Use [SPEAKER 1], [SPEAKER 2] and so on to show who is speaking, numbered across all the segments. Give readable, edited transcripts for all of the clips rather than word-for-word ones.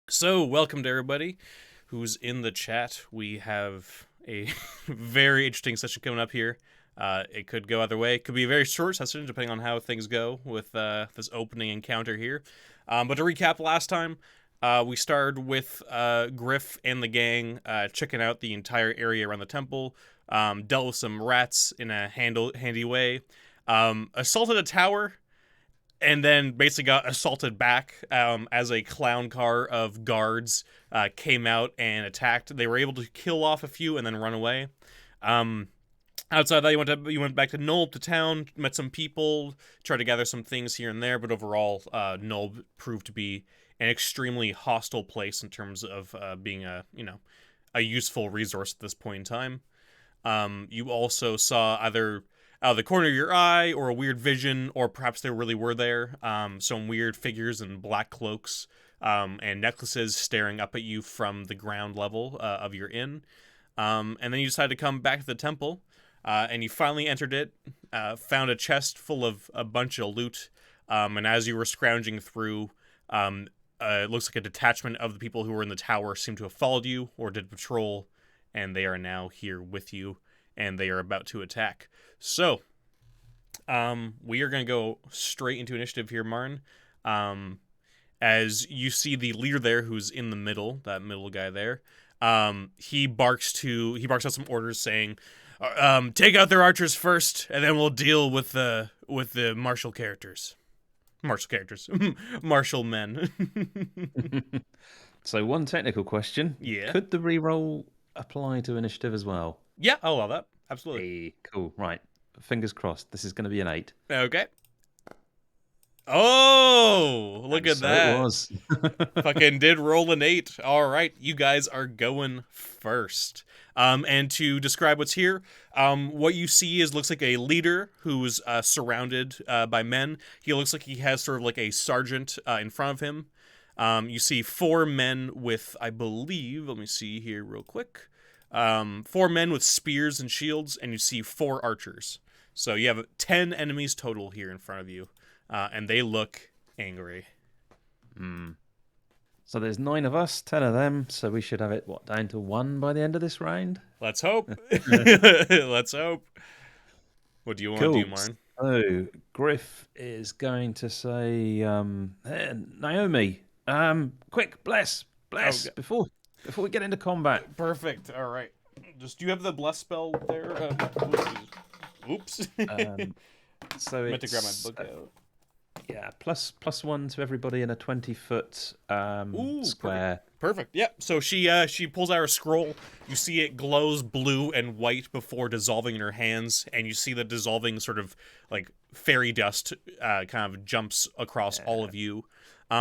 [SPEAKER 1] So, welcome to everybody who's in the chat. We have a very interesting session coming up here. It could go either way. It could be a very short session, depending on how things go with this opening encounter here. But to recap last time, we started with Griff and the gang checking out the entire area around the temple, dealt with some rats in a handy way, assaulted a tower, and then basically got assaulted back as a clown car of guards came out and attacked. They were able to kill off a few and then run away. Um, Outside that, you went back to Nulb to town, met some people, tried to gather some things here and there, but overall, Nulb proved to be an extremely hostile place in terms of being a useful resource at this point in time. You also saw either out of the corner of your eye or a weird vision, or perhaps they really were there. Some weird figures in black cloaks and necklaces staring up at you from the ground level of your inn. And then you decided to come back to the temple, and you finally entered it, found a chest full of a bunch of loot, and as you were scrounging through, it looks like a detachment of the people who were in the tower seemed to have followed you or did patrol, and they are now here with you, and they are about to attack. So, we are going to go straight into initiative here, Marn. As you see the leader there, who's in the middle, that middle guy there, he barks out some orders saying, take out their archers first, and then we'll deal with the martial characters. Martial men.
[SPEAKER 2] So one technical question.
[SPEAKER 1] Yeah.
[SPEAKER 2] Could the reroll apply to initiative as well?
[SPEAKER 1] Yeah, I'll allow that. Absolutely.
[SPEAKER 2] Hey, cool. Right. Fingers crossed. This is going to be an 8.
[SPEAKER 1] Okay. Oh, look at
[SPEAKER 2] So
[SPEAKER 1] that.
[SPEAKER 2] it was.
[SPEAKER 1] Fucking did roll an 8. All right, you guys are going first. And to describe what's here, what you see looks like a leader who's surrounded by men. He looks like he has sort of like a sergeant in front of him. You see 4 men with, I believe, let me see here real quick. 4 men with spears and shields, and you see 4 archers. So you have 10 enemies total here in front of you, and they look angry.
[SPEAKER 2] So there's 9 of us, 10 of them. So we should have it, down to 1 by the end of this round?
[SPEAKER 1] Let's hope. Let's hope. What do you want to do, Marn?
[SPEAKER 2] So Griff is going to say, hey, Naomi, quick, bless,
[SPEAKER 1] Okay.
[SPEAKER 2] before we get into combat.
[SPEAKER 1] Perfect. All right. Just do you have the bless spell there? Oops.
[SPEAKER 2] So
[SPEAKER 1] I meant to grab my
[SPEAKER 2] it's
[SPEAKER 1] book out.
[SPEAKER 2] yeah, +1 to everybody in a 20-foot square.
[SPEAKER 1] Perfect. Yep. So she pulls out her scroll. You see it glows blue and white before dissolving in her hands, and you see the dissolving sort of like fairy dust kind of jumps across all of you.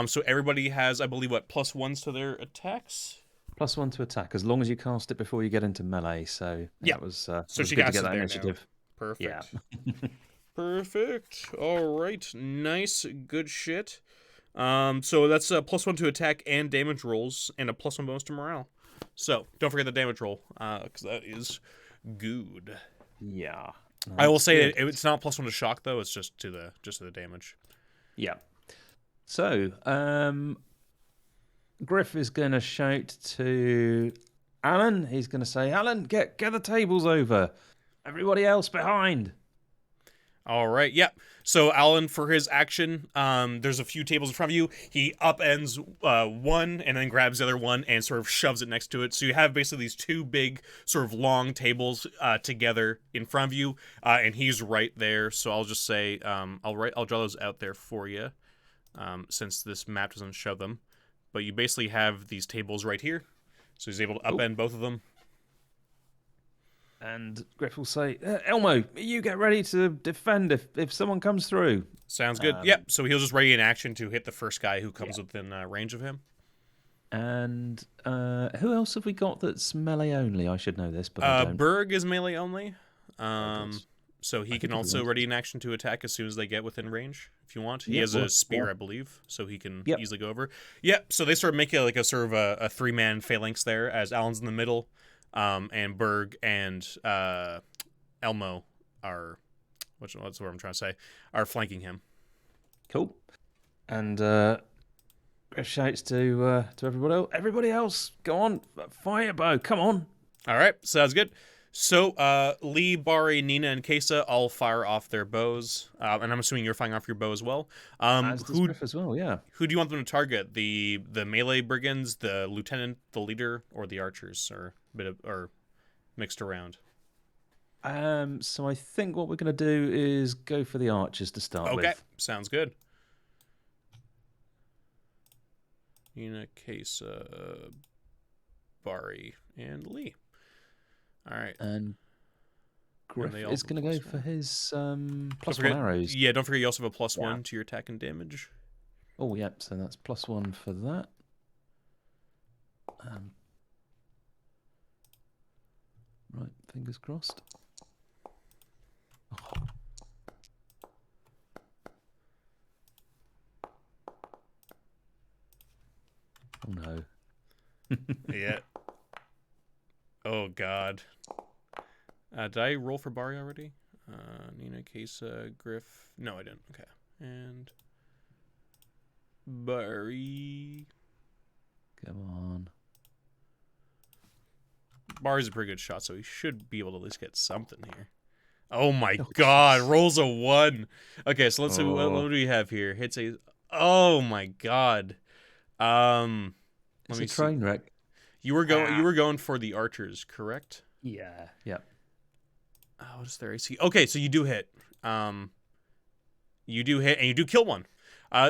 [SPEAKER 1] So everybody has, I believe, what, +1s to their attacks?
[SPEAKER 2] +1 to attack, as long as you cast it before you get into melee. So
[SPEAKER 1] Yeah.
[SPEAKER 2] that was
[SPEAKER 1] So
[SPEAKER 2] was
[SPEAKER 1] she
[SPEAKER 2] good to
[SPEAKER 1] got
[SPEAKER 2] get
[SPEAKER 1] it
[SPEAKER 2] that
[SPEAKER 1] there
[SPEAKER 2] initiative.
[SPEAKER 1] now. Perfect.
[SPEAKER 2] Yeah.
[SPEAKER 1] Perfect. All right. Nice. Good shit. So that's a +1 to attack and damage rolls, and a +1 bonus to morale. So don't forget the damage roll, because that is good.
[SPEAKER 2] Yeah.
[SPEAKER 1] I will say it's not +1 to shock though. It's just to the damage.
[SPEAKER 2] Yeah. So, Griff is going to shout to Alan. He's going to say, "Alan, get the tables over. Everybody else behind."
[SPEAKER 1] All right, yep. So Alan, for his action, there's a few tables in front of you. He upends one and then grabs the other one and sort of shoves it next to it. So you have basically these 2 big, sort of long tables together in front of you, and he's right there. So I'll just say, I'll draw those out there for you, since this map doesn't show them. But you basically have these tables right here. So he's able to upend both of them.
[SPEAKER 2] And Griff will say, Elmo, you get ready to defend if someone comes through.
[SPEAKER 1] Sounds good. Yep. So he'll just ready in action to hit the first guy who comes within range of him.
[SPEAKER 2] And who else have we got that's melee only? I should know this, but I don't.
[SPEAKER 1] Berg is melee only. So he can also ready in action to attack as soon as they get within range, if you want. He has a spear, I believe, so he can easily go over. Yep. So they sort of make it like a sort of a 3-man phalanx there, as Alan's in the middle. And Berg and Elmo are, what's what I'm trying to say, are flanking him.
[SPEAKER 2] Cool. And Griff shouts to everybody else. Everybody else, go on, fire bow. Come on.
[SPEAKER 1] All right, sounds good. So, Lee, Bari, Nina, and Kesa all fire off their bows, and I'm assuming you're firing off your bow as well.
[SPEAKER 2] As does
[SPEAKER 1] Who
[SPEAKER 2] Griff as well. Yeah.
[SPEAKER 1] who do you want them to target? The melee brigands, the lieutenant, the leader, or the archers, or mixed around?
[SPEAKER 2] So I think what we're going to do is go for the archers to start with.
[SPEAKER 1] Okay, sounds good. Nina, Kesa, Bari, and Lee. All right.
[SPEAKER 2] And Griff
[SPEAKER 1] they all
[SPEAKER 2] is going to go for his plus one arrows.
[SPEAKER 1] Yeah, don't forget you also have a +1 to your attack and damage.
[SPEAKER 2] Oh, yep. So that's +1 for that. Right, fingers crossed. Oh. Oh no.
[SPEAKER 1] Yeah. Oh god. Did I roll for Bari already? Nina, Kesa, Griff. No, I didn't. Okay. And Bari.
[SPEAKER 2] Come on.
[SPEAKER 1] Bari's a pretty good shot, so he should be able to at least get something here. Oh my god, rolls a 1. Okay, so let's see what do we have here. Hits a Oh my god.
[SPEAKER 2] It's a train wreck.
[SPEAKER 1] You were going for the archers, correct?
[SPEAKER 2] Yeah. Yep.
[SPEAKER 1] Oh, what is their AC? Okay, so you do hit. You do hit and you do kill one.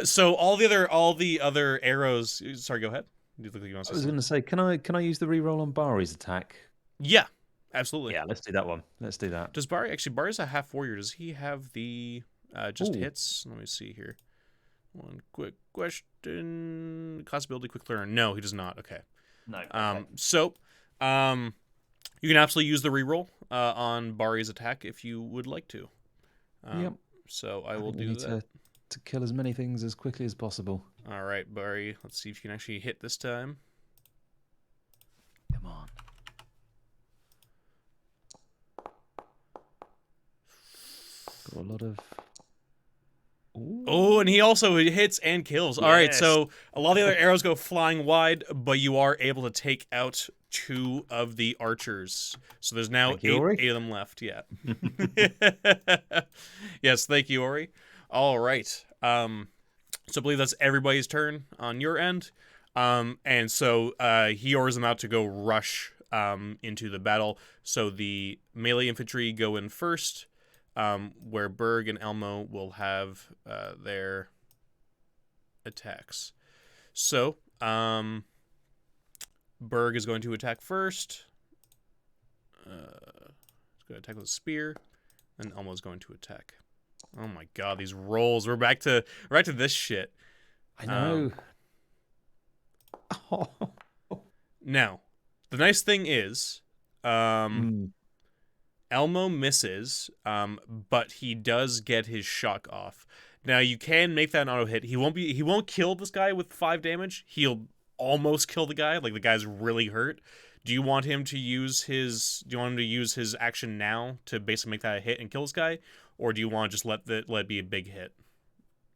[SPEAKER 1] So all the other arrows. Sorry, go ahead. You look like you want to
[SPEAKER 2] I was going to say, can I use the reroll on Bari's attack?
[SPEAKER 1] Yeah, absolutely.
[SPEAKER 2] Yeah, let's do that one. Let's do that.
[SPEAKER 1] Does Bari's a half warrior? Does he have the just hits? Let me see here. One quick question. Class ability, quick learn. No, he does not. Okay.
[SPEAKER 2] No.
[SPEAKER 1] So, you can absolutely use the reroll on Bari's attack if you would like to.
[SPEAKER 2] Yep.
[SPEAKER 1] So I will do that.
[SPEAKER 2] To kill as many things as quickly as possible.
[SPEAKER 1] All right, Bari. Let's see if you can actually hit this time.
[SPEAKER 2] Come on. Got a lot of... Ooh.
[SPEAKER 1] Oh, and he also hits and kills. Yes. All right, so a lot of the other arrows go flying wide, but you are able to take out 2 of the archers. So there's now 8 of them left. Yeah. Yes, thank you, Ori. All right. So I believe that's everybody's turn on your end. And so he orders them out to go rush into the battle. So the melee infantry go in first. Where Berg and Elmo will have their attacks. So, Berg is going to attack first. He's going to attack with a spear, and Elmo is going to attack. Oh my god, these rolls! We're back to this shit.
[SPEAKER 2] I know.
[SPEAKER 1] Now, the nice thing is, Elmo misses, but he does get his shock off. Now you can make that an auto hit. He won't kill this guy with 5 damage. He'll almost kill the guy, like the guy's really hurt. Do you want him to use his action now to basically make that a hit and kill this guy, or do you want to just let it be a big hit?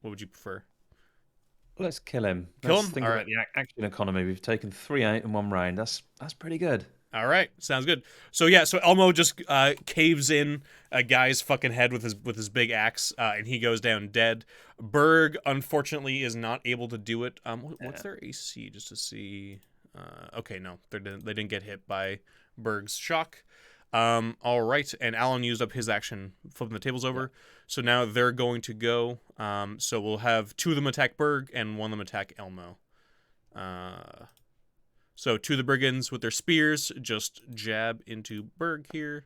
[SPEAKER 1] What would you prefer?
[SPEAKER 2] Let's kill him.
[SPEAKER 1] Let's
[SPEAKER 2] think about the action economy. We've taken 3 out in 1 round. That's pretty good.
[SPEAKER 1] All right, sounds good. So yeah, so Elmo just caves in a guy's fucking head with his big axe, and he goes down dead. Berg unfortunately is not able to do it. What's their AC just to see? Okay, no, they didn't get hit by Berg's shock. All right, and Alan used up his action, flipping the tables over. So now they're going to go. So we'll have 2 of them attack Berg and 1 of them attack Elmo. So 2 of the brigands with their spears just jab into Berg here.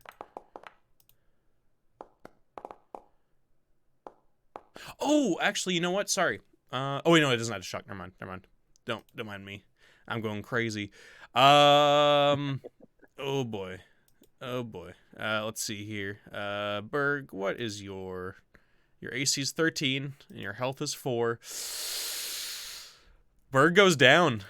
[SPEAKER 1] Oh, actually, you know what? Sorry. Oh wait, no, it doesn't have to shock. Never mind. Don't mind me. I'm going crazy. Oh boy. Let's see here. Berg, what is your AC is 13 and your health is 4. Berg goes down.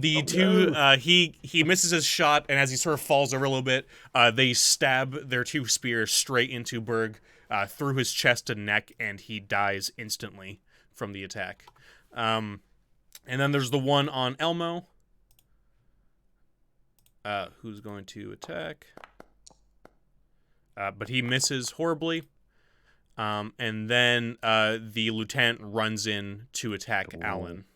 [SPEAKER 1] He misses his shot, and as he sort of falls over a little bit, they stab their 2 spears straight into Berg, through his chest and neck, and he dies instantly from the attack. And then there's the one on Elmo. Who's going to attack. But he misses horribly. And then the lieutenant runs in to attack Alan.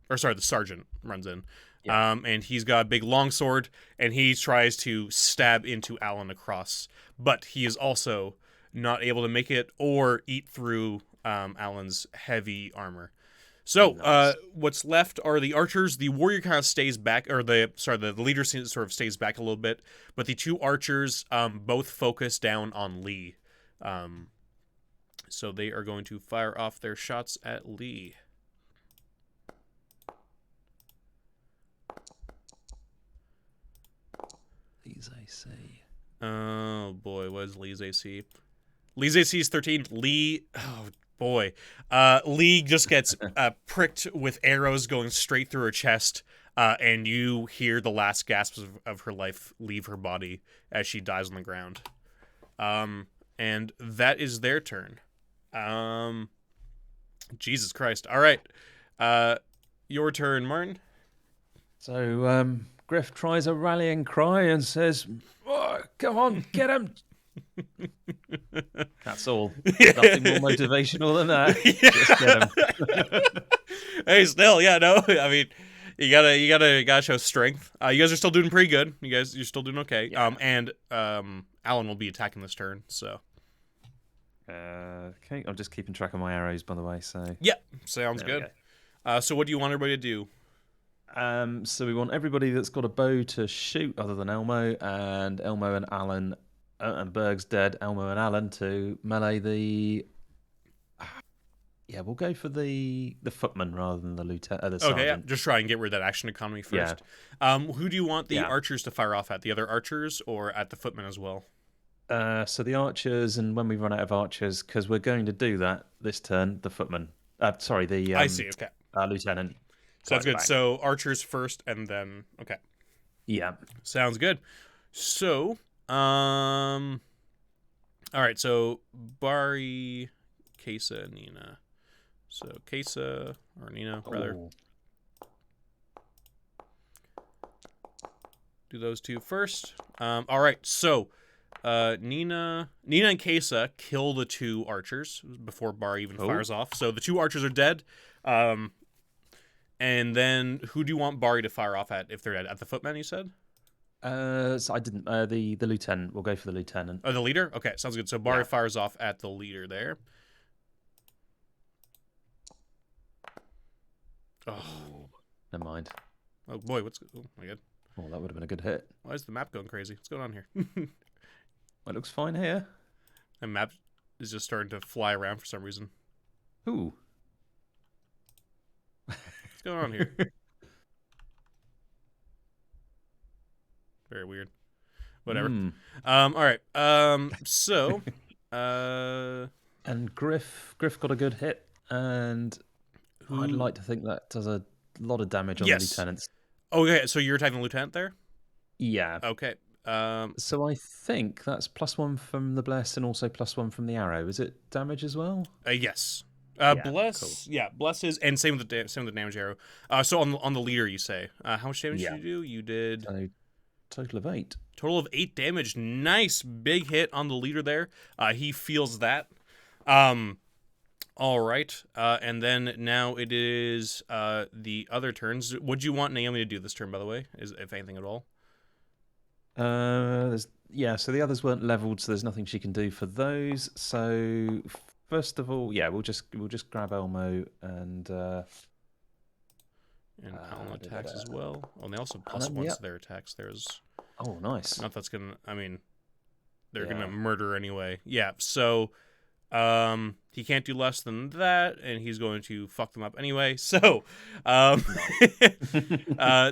[SPEAKER 1] Or sorry, the sergeant runs in. Yeah. And he's got a big longsword, and he tries to stab into Alan across. But he is also not able to make it or eat through Alan's heavy armor. So nice. What's left are the archers. The warrior kind of stays back, or the leader sort of stays back a little bit. But the two archers both focus down on Lee. So they are going to fire off their shots at Lee.
[SPEAKER 2] Lee's AC.
[SPEAKER 1] Oh boy, what is Lee's AC? Lee's AC is 13. Lee, oh boy. Lee just gets pricked with arrows going straight through her chest, and you hear the last gasps of her life leave her body as she dies on the ground. And that is their turn. Jesus Christ. All right. Your turn, Martin.
[SPEAKER 2] So, Griff tries a rallying cry and says, oh, come on, get him. That's all. Nothing more motivational than that.
[SPEAKER 1] Yeah.
[SPEAKER 2] Just get him.
[SPEAKER 1] Hey, still, yeah, no. I mean, you gotta show strength. You guys are still doing pretty good. You're still doing okay. Yeah. And Alan will be attacking this turn, so.
[SPEAKER 2] Okay, I'm just keeping track of my arrows, by the way. So.
[SPEAKER 1] Yeah, sounds good. So what do you want everybody to do?
[SPEAKER 2] So we want everybody that's got a bow to shoot, other than Elmo, and Elmo and Alan, and Berg's dead. Elmo and Alan to melee the. Yeah, we'll go for the footman rather than the lieutenant. The sergeant.
[SPEAKER 1] Okay, yeah. Just try and get rid of that action economy first. Yeah. Who do you want the archers to fire off at? The other archers or at the footman as well?
[SPEAKER 2] So the archers, and when we run out of archers, because we're going to do that this turn, the footman. Sorry, the.
[SPEAKER 1] I see. Okay.
[SPEAKER 2] Lieutenant.
[SPEAKER 1] Sounds good. Back. So archers first, and then okay.
[SPEAKER 2] Yeah.
[SPEAKER 1] Sounds good. So, all right. So Bari, Kesa, Nina. So Kesa or Nina, rather. Do those two first. All right. So, Nina and Kesa kill the two archers before Bari even fires off. So the two archers are dead. And then who do you want Bari to fire off at if they're dead? At the footman, you said?
[SPEAKER 2] So I didn't. The lieutenant. We'll go for the lieutenant.
[SPEAKER 1] Oh, the leader? Okay, sounds good. So Bari fires off at the leader there.
[SPEAKER 2] Oh, never mind.
[SPEAKER 1] Oh boy, oh my god.
[SPEAKER 2] Oh, that would have been a good hit.
[SPEAKER 1] Why is the map going crazy? What's going on here?
[SPEAKER 2] Well, it looks fine here.
[SPEAKER 1] The map is just starting to fly around for some reason.
[SPEAKER 2] Ooh.
[SPEAKER 1] What's going on here? Very weird. Whatever. All right. So.
[SPEAKER 2] And Griff got a good hit, and I'd like to think that does a lot of damage on the lieutenants.
[SPEAKER 1] Okay, so you're attacking the lieutenant there?
[SPEAKER 2] Yeah.
[SPEAKER 1] Okay.
[SPEAKER 2] So I think that's +1 from the bless and also +1 from the arrow. Is it damage as well?
[SPEAKER 1] Yes. Bless, cool. Yeah, bless is, and same with the damage arrow. So on the leader, you say, how much damage did you do? You did
[SPEAKER 2] total of 8.
[SPEAKER 1] Total of 8 damage. Nice big hit on the leader there. He feels that. All right, and then now it is the other turns. What do you want Naomi to do this turn, by the way, if anything at all?
[SPEAKER 2] So the others weren't leveled, so there's nothing she can do for those. So first of all, we'll just grab Elmo and
[SPEAKER 1] Alan attacks as well. Oh, and they also +1 to their attacks. There's
[SPEAKER 2] nice.
[SPEAKER 1] Not that's gonna. I mean, they're gonna murder anyway. Yeah. So, he can't do less than that, and he's going to fuck them up anyway. So,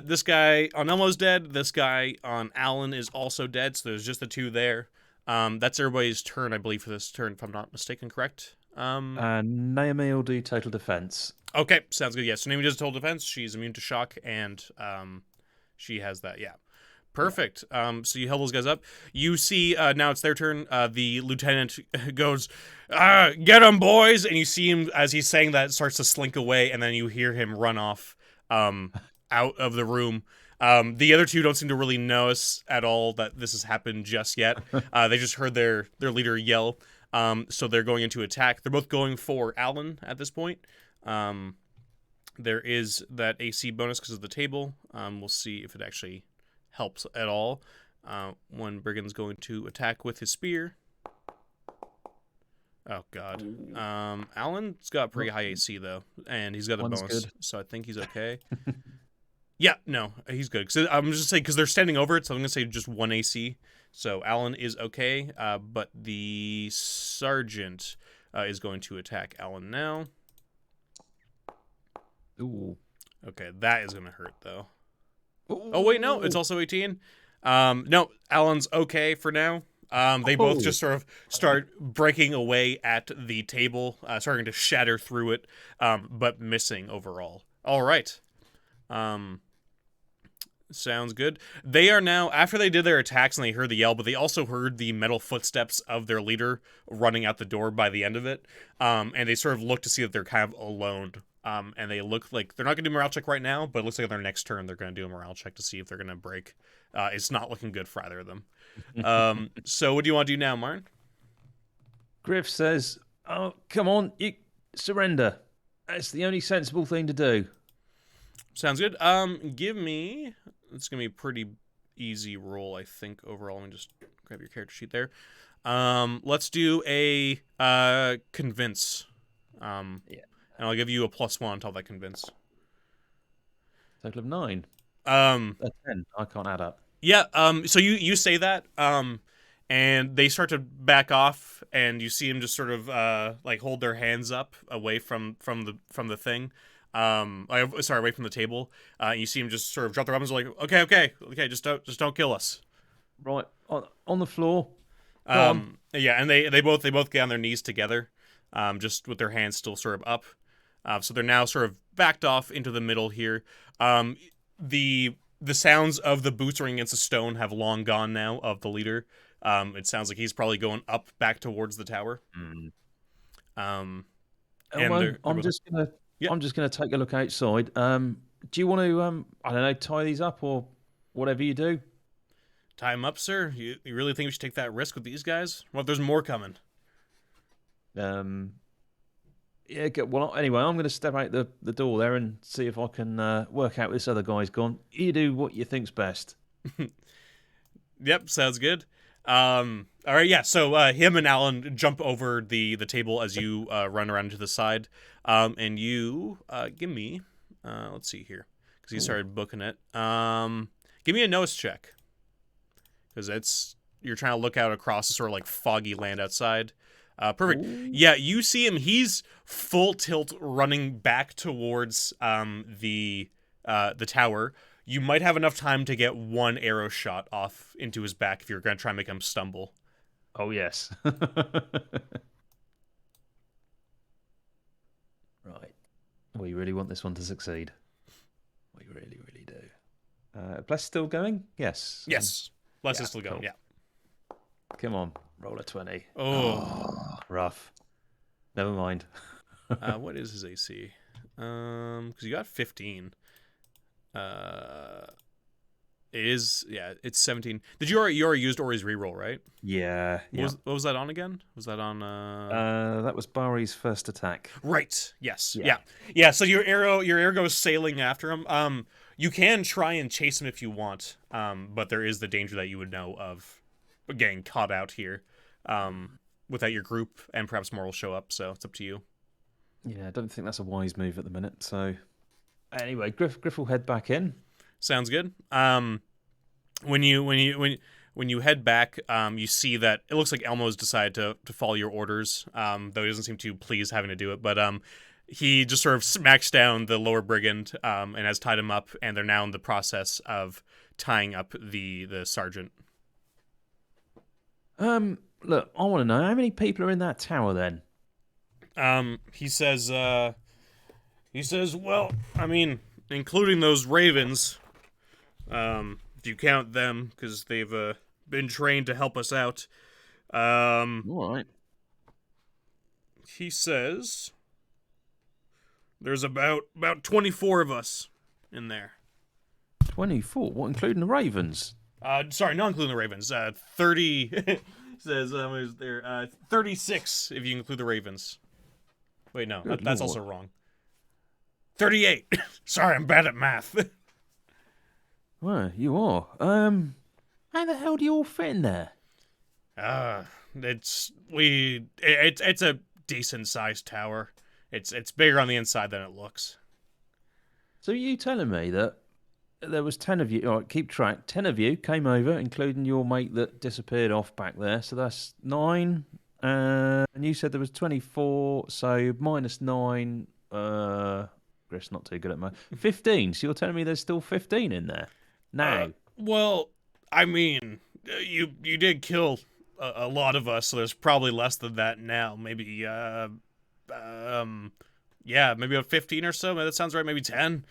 [SPEAKER 1] this guy on Elmo's dead. This guy on Alan is also dead. So there's just the two there. That's everybody's turn, I believe, for this turn, if I'm not mistaken, correct?
[SPEAKER 2] Naomi will do total defense.
[SPEAKER 1] Okay, sounds good. Yeah, so Naomi does total defense. She's immune to shock, and she has that. Yeah, Perfect. So you held those guys up. You see, now it's their turn. The lieutenant goes, "Get him, boys!" And you see him as he's saying that, starts to slink away, and then you hear him run off, out of the room. The other two don't seem to really notice at all that this has happened just yet. They just heard their leader yell. So they're going into attack. They're both going for Alan at this point. There is that AC bonus because of the table. We'll see if it actually helps at all. When Brigand's going to attack with his spear. Oh, God. Alan's got pretty high AC, though, and he's got a bonus, good. So I think he's okay. Yeah, no, he's good. So I'm just saying, because they're standing over it, so I'm going to say just 1 AC. So Alan is okay, but the sergeant is going to attack Alan now.
[SPEAKER 2] Ooh.
[SPEAKER 1] Okay, that is going to hurt, though.
[SPEAKER 2] Ooh.
[SPEAKER 1] Oh, wait, no, it's also 18. No, Alan's okay for now. They both just sort of start breaking away at the table, starting to shatter through it, but missing overall. All right. Sounds good. They are now, after they did their attacks and they heard the yell, but they also heard the metal footsteps of their leader running out the door by the end of it. And they sort of look to see that they're kind of alone. And they look like they're not going to do a morale check right now, but it looks like on their next turn they're going to do a morale check to see if they're going to break. It's not looking good for either of them. So what do you want to do now, Martin?
[SPEAKER 2] Griff says, "Oh, come on, you surrender. That's the only sensible thing to do."
[SPEAKER 1] Sounds good. Give me... It's going to be a pretty easy roll, I think, overall. Let me just grab your character sheet there. Let's do a convince. And I'll give you a +1 on top of that convince.
[SPEAKER 2] Total of 9.
[SPEAKER 1] A
[SPEAKER 2] 10. I can't add up.
[SPEAKER 1] Yeah, so you say that, and they start to back off, and you see them just sort of, like, hold their hands up away from the thing. Away from the table. You see him just sort of drop their weapons, like, okay, just don't kill us.
[SPEAKER 2] Right on the floor.
[SPEAKER 1] Yeah, and they both get on their knees together, just with their hands still sort of up. So they're now sort of backed off into the middle here. The sounds of the boots running against the stone have long gone now of the leader. It sounds like he's probably going up back towards the tower.
[SPEAKER 2] Elmo,
[SPEAKER 1] and
[SPEAKER 2] I'm just gonna take a look outside. Do you want to I don't know, tie these up or whatever you do?
[SPEAKER 1] Tie them up, sir? You really think we should take that risk with these guys? What if there's more coming?
[SPEAKER 2] Yeah. Well, anyway, I'm going to step out the door there and see if I can work out this other guy's gone. You do what you think's best.
[SPEAKER 1] Yep, sounds good. All right, yeah. So him and Alan jump over the table as you run around to the side, and you give me. Let's see here, because he started booking it. Give me a nose check, because you're trying to look out across the sort of like foggy land outside. Perfect. Ooh. Yeah, you see him. He's full tilt running back towards the tower. You might have enough time to get 1 arrow shot off into his back if you're going to try and make him stumble.
[SPEAKER 2] Oh, yes. Right. We really want this one to succeed. We really, really do. Bless still going? Yes.
[SPEAKER 1] Yes. Bless is still going, yeah.
[SPEAKER 2] Come on. Roll a 20.
[SPEAKER 1] Oh,
[SPEAKER 2] rough. Never mind.
[SPEAKER 1] What is his AC? Because you got 15. It is, yeah, it's 17. Did you already used Ori's reroll, right?
[SPEAKER 2] Yeah.
[SPEAKER 1] What was that on again? Was that on?
[SPEAKER 2] That was Bari's first attack.
[SPEAKER 1] Right. Yes. Yeah. So your arrow goes sailing after him. You can try and chase him if you want. But there is the danger that you would know of getting caught out here. Without your group, and perhaps more will show up. So it's up to you.
[SPEAKER 2] Yeah, I don't think that's a wise move at the minute. So anyway, Griff will head back in.
[SPEAKER 1] Sounds good. When you head back, you see that it looks like Elmo's decided to follow your orders. Though he doesn't seem too pleased having to do it, but he just sort of smacks down the lower brigand and has tied him up, and they're now in the process of tying up the sergeant.
[SPEAKER 2] Look, I want to know how many people are in that tower then.
[SPEAKER 1] He says, well, I mean, including those ravens. If you count them because they've been trained to help us out.
[SPEAKER 2] All right.
[SPEAKER 1] He says there's about 24 of us in there.
[SPEAKER 2] 24. What, including the Ravens?
[SPEAKER 1] Sorry, not including the Ravens. 30 says is there 36 if you include the Ravens. Wait, no,
[SPEAKER 2] Good
[SPEAKER 1] that's
[SPEAKER 2] Lord.
[SPEAKER 1] also wrong. 38. Sorry, I'm bad at math.
[SPEAKER 2] Well, you are. How the hell do you all fit in there?
[SPEAKER 1] It's a decent sized tower. It's bigger on the inside than it looks.
[SPEAKER 2] So you telling me that there was 10 of you, all right, keep track, 10 of you came over, including your mate that disappeared off back there, so that's 9, and you said there was 24, so minus 9, Griff's not too good at math, 15, so you're telling me there's still 15 in there? Now.
[SPEAKER 1] Well, I mean, you did kill a lot of us, so there's probably less than that now. Maybe yeah, maybe about 15 or so. That sounds right. Maybe 10.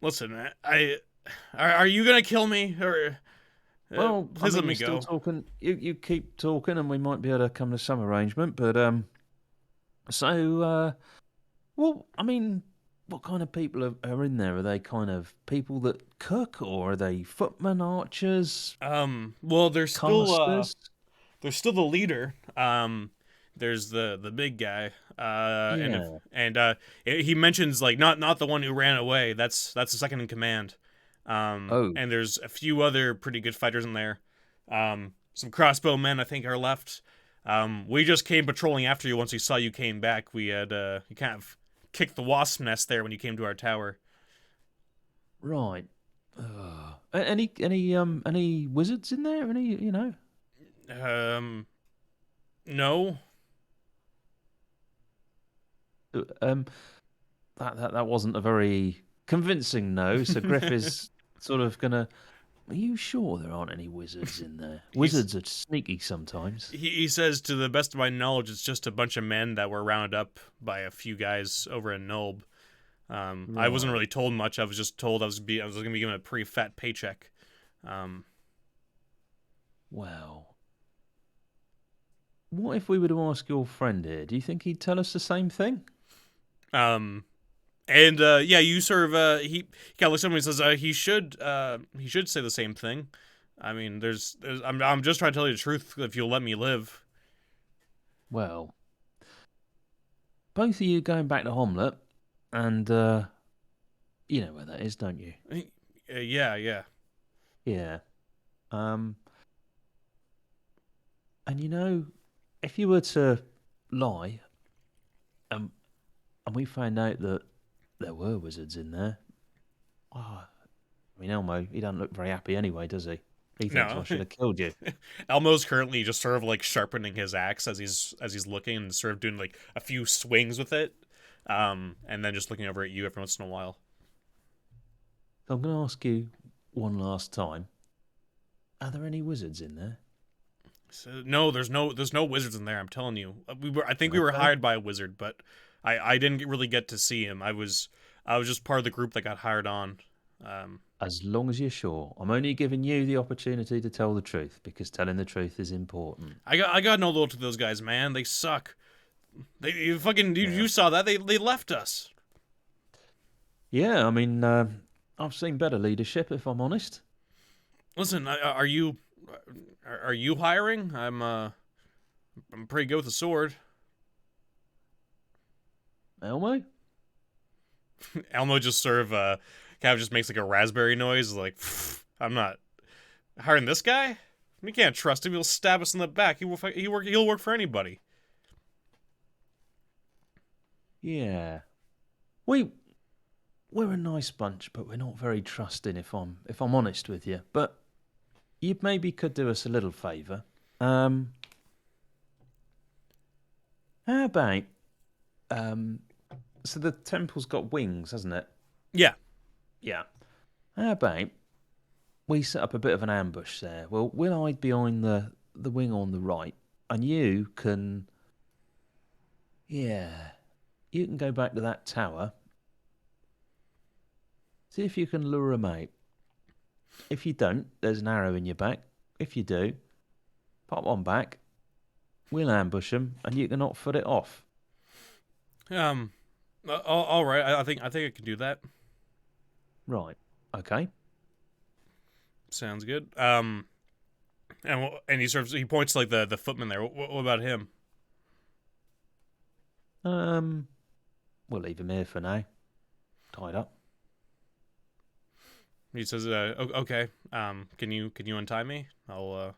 [SPEAKER 1] Listen, are you gonna kill me or?
[SPEAKER 2] Well,
[SPEAKER 1] Please let me
[SPEAKER 2] you're still
[SPEAKER 1] go.
[SPEAKER 2] talking. You keep talking, and we might be able to come to some arrangement. But well, I mean, what kind of people are in there? Are they kind of people that cook, or are they footmen, archers,
[SPEAKER 1] Well,
[SPEAKER 2] casters?
[SPEAKER 1] there's still the leader. There's the big guy.
[SPEAKER 2] Yeah.
[SPEAKER 1] He mentions like not the one who ran away. That's the second in command.
[SPEAKER 2] Oh,
[SPEAKER 1] And there's a few other pretty good fighters in there. Some crossbow men I think are left. We just came patrolling after you once we saw you came back. We had you kind of kicked the wasp nest there when you came to our tower.
[SPEAKER 2] right. Any wizards in there? Any
[SPEAKER 1] No.
[SPEAKER 2] um that wasn't a very convincing no. So Griff is sort of gonna. Are you sure there aren't any wizards in there? Wizards are sneaky sometimes.
[SPEAKER 1] He says, to the best of my knowledge, it's just a bunch of men that were rounded up by a few guys over in Nulb. I wasn't
[SPEAKER 2] Right.
[SPEAKER 1] really told much. I was just told I was going to be given a pretty fat paycheck.
[SPEAKER 2] Well, what if we were to ask your friend here? Do you think he'd tell us the same thing?
[SPEAKER 1] And yeah, you sort of he kind of looks at me and says he should say the same thing. I mean, I'm just trying to tell you the truth if you'll let me live.
[SPEAKER 2] Well, both of you going back to Homlet, and you know where that is, don't you?
[SPEAKER 1] Yeah.
[SPEAKER 2] Yeah. Um, and you know, if you were to lie, um, and we found out that there were wizards in there, oh, I mean, Elmo, he doesn't look very happy anyway, does he? He thinks I
[SPEAKER 1] No,
[SPEAKER 2] should have killed you.
[SPEAKER 1] Elmo's currently just sort of like sharpening his axe as he's looking and sort of doing like a few swings with it, and then just looking over at you every once in a while.
[SPEAKER 2] So I'm going to ask you one last time: are there any wizards in there?
[SPEAKER 1] So, no, there's no wizards in there. I'm telling you, I think we were
[SPEAKER 2] Okay.
[SPEAKER 1] hired by a wizard, but I didn't really get to see him. I was just part of the group that got hired on.
[SPEAKER 2] As long as you're sure. I'm only giving you the opportunity to tell the truth because telling the truth is important.
[SPEAKER 1] I got no loyalty to those guys, man. They suck. You fucking
[SPEAKER 2] Yeah.
[SPEAKER 1] you saw that they left us.
[SPEAKER 2] Yeah, I mean, I've seen better leadership, if I'm honest.
[SPEAKER 1] Listen, are you hiring? I'm pretty good with a sword.
[SPEAKER 2] Elmo?
[SPEAKER 1] Elmo just sort of kind of just makes like a raspberry noise, like I'm not hiring this guy. We can't trust him. He'll stab us in the back. He'll work for anybody.
[SPEAKER 2] Yeah. We we're a nice bunch, but we're not very trusting if I'm honest with you. But you maybe could do us a little favour. How about um so the temple's got wings, hasn't it?
[SPEAKER 1] Yeah.
[SPEAKER 2] Yeah. How about we set up a bit of an ambush there? Well, we'll hide behind the wing on the right, and you can, yeah, you can go back to that tower. See if you can lure them out. If you don't, there's an arrow in your back. If you do, pop one back. We'll ambush them, and you cannot foot it off.
[SPEAKER 1] All right. I think I can do that.
[SPEAKER 2] Right. Okay.
[SPEAKER 1] Sounds good. And he points to, like, the footman there. What about him?
[SPEAKER 2] We'll leave him here for now. Tied up.
[SPEAKER 1] He says, "Okay. Can you untie me? I'll."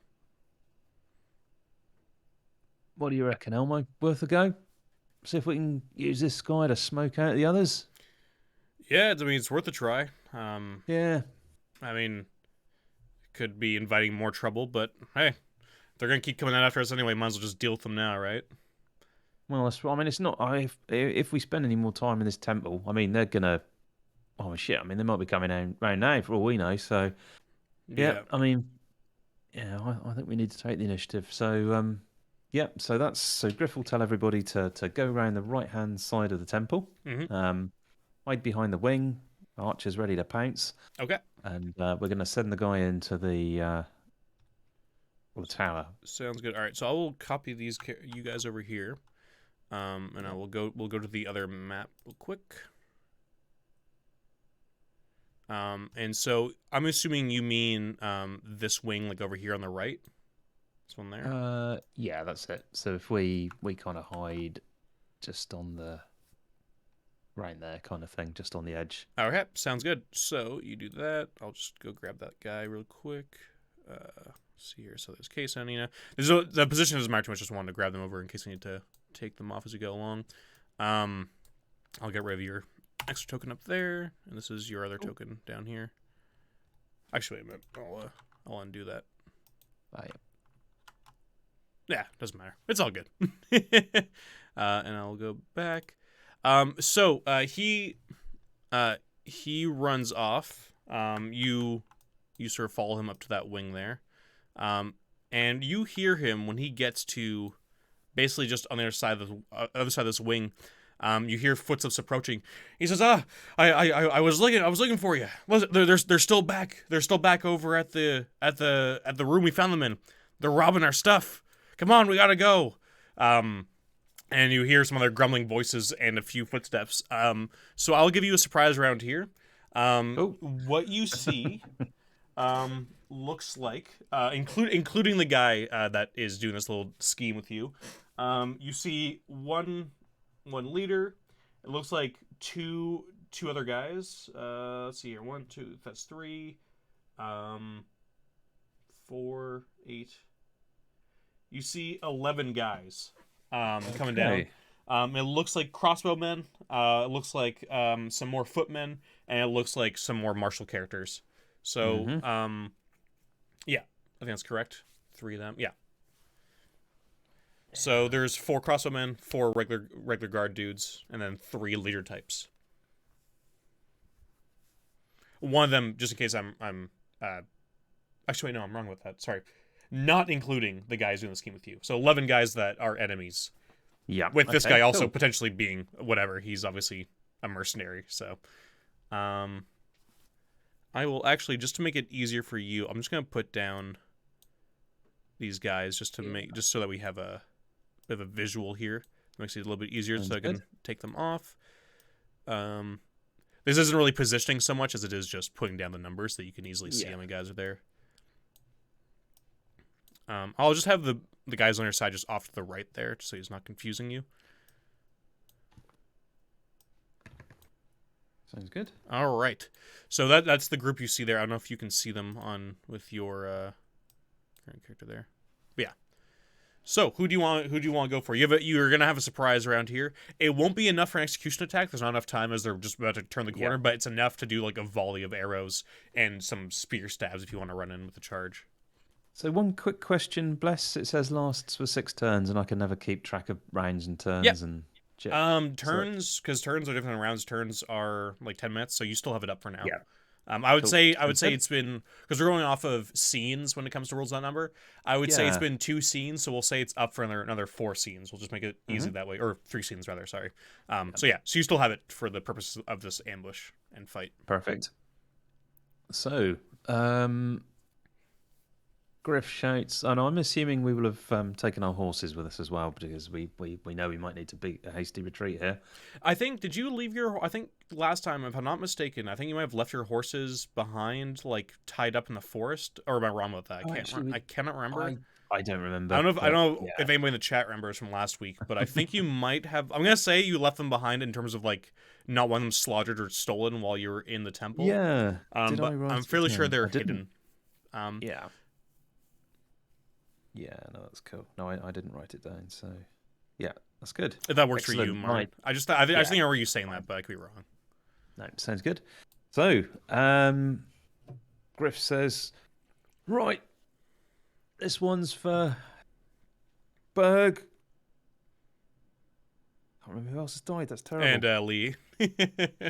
[SPEAKER 2] What do you reckon, Elmo? Worth a go? See if we can use this guy to smoke out the others?
[SPEAKER 1] Yeah, I mean, it's worth a try.
[SPEAKER 2] Yeah.
[SPEAKER 1] I mean, could be inviting more trouble, but hey, they're gonna keep coming out after us anyway. Might as well just deal with them now, right?
[SPEAKER 2] Well, I mean, it's not. If we spend any more time in this temple, I mean, they're gonna. Oh shit! I mean, they might be coming around now for all we know. So, yeah. I mean, yeah. I think we need to take the initiative. So, yeah. So Griff will tell everybody to go around the right hand side of the temple.
[SPEAKER 1] Mm-hmm.
[SPEAKER 2] Hide behind the wing. Archer's ready to pounce.
[SPEAKER 1] Okay.
[SPEAKER 2] And we're going to send the guy into the tower.
[SPEAKER 1] Sounds good. All right, so I will copy you guys over here, and we'll go to the other map real quick. And so I'm assuming you mean this wing, like over here on the right. This one there.
[SPEAKER 2] Yeah, that's it. So if we kind of hide just on the right there, kind of thing, just on the edge.
[SPEAKER 1] Okay, sounds good. So you do that. I'll just go grab that guy real quick. See here. So there's Case and Nina. The position doesn't matter too much. Just wanted to grab them over in case we need to take them off as we go along. I'll get rid of your extra token up there, and this is your other token down here. Actually, wait a minute. I'll undo that. Yeah, doesn't matter. It's all good. And I'll go back. So he runs off. You sort of follow him up to that wing there. And you hear him when he gets to basically just on the other side of this wing. You hear footsteps approaching. He says, I was looking for you. They're still back. They're still back over at the room we found them in. They're robbing our stuff. Come on, we gotta go. And you hear some other grumbling voices and a few footsteps. So I'll give you a surprise round here. What you see looks like, including the guy that is doing this little scheme with you. You see one leader. It looks like two other guys. Let's see here. 1, 2. That's 3. 4, 8. You see 11 guys coming down. It looks like crossbowmen. It looks like some more footmen, and it looks like some more martial characters. So, yeah, I think that's correct. 3 of them. Yeah. So there's 4 crossbowmen, 4 regular guard dudes, and then 3 leader types. One of them, just in case I'm actually no, I'm wrong with that. Sorry. Not including the guys doing the scheme with you. So 11 guys that are enemies.
[SPEAKER 2] Yeah.
[SPEAKER 1] With this guy also potentially being whatever. He's obviously a mercenary. So I will actually, just to make it easier for you, I'm just going to put down these guys just so that we have a bit of a visual here. It makes it a little bit easier. Sounds so I can take them off. This isn't really positioning so much as it is just putting down the numbers so that you can easily see how many guys are there. I'll just have the guys on your side just off to the right there, so he's not confusing you.
[SPEAKER 2] Sounds good.
[SPEAKER 1] All right. So that's the group you see there. I don't know if you can see them with your current character there. But yeah. So who do you want to go for? You're gonna have a surprise around here. It won't be enough for an execution attack. There's not enough time as they're just about to turn the corner, but it's enough to do like a volley of arrows and some spear stabs if you want to run in with a charge.
[SPEAKER 2] So one quick question, Bless. It says lasts for 6 turns, and I can never keep track of rounds and turns and shit.
[SPEAKER 1] Turns, because turns are different than rounds. Turns are like 10 minutes, so you still have it up for now.
[SPEAKER 2] Yeah.
[SPEAKER 1] I would say it's been, because we're going off of scenes when it comes to rules that number. I would say it's been 2 scenes, so we'll say it's up for another 4 scenes. We'll just make it easy that way, or 3 scenes rather. Sorry. So you still have it for the purposes of this ambush and fight.
[SPEAKER 2] Perfect. So Griff shouts, and I'm assuming we will have taken our horses with us as well, because we know we might need to beat a hasty retreat here.
[SPEAKER 1] I think, did you leave your, I think last time, if I'm not mistaken, I think you might have left your horses behind, like tied up in the forest, or am I wrong with that?
[SPEAKER 2] Oh, actually,
[SPEAKER 1] I cannot remember.
[SPEAKER 2] I don't
[SPEAKER 1] I
[SPEAKER 2] remember.
[SPEAKER 1] don't know if, I
[SPEAKER 2] But
[SPEAKER 1] don't know
[SPEAKER 2] yeah,
[SPEAKER 1] if anybody in the chat remembers from last week, but I think you might have, I'm going to say you left them behind in terms of like not wanting them slaughtered or stolen while you were in the temple.
[SPEAKER 2] yeah. Did I
[SPEAKER 1] But
[SPEAKER 2] write
[SPEAKER 1] I'm
[SPEAKER 2] it
[SPEAKER 1] fairly sure
[SPEAKER 2] down?
[SPEAKER 1] they're
[SPEAKER 2] I didn't.
[SPEAKER 1] hidden.
[SPEAKER 2] Yeah. Yeah, no, that's cool. No, I didn't write it down, so yeah, that's good.
[SPEAKER 1] If that works for
[SPEAKER 2] Excellent.
[SPEAKER 1] you, Mark.
[SPEAKER 2] Right.
[SPEAKER 1] I just
[SPEAKER 2] Yeah.
[SPEAKER 1] think I remember you saying that, but I could be wrong.
[SPEAKER 2] No, sounds good. So, Griff says, right, this one's for Berg. Can't remember who else has died. That's terrible.
[SPEAKER 1] And Lee.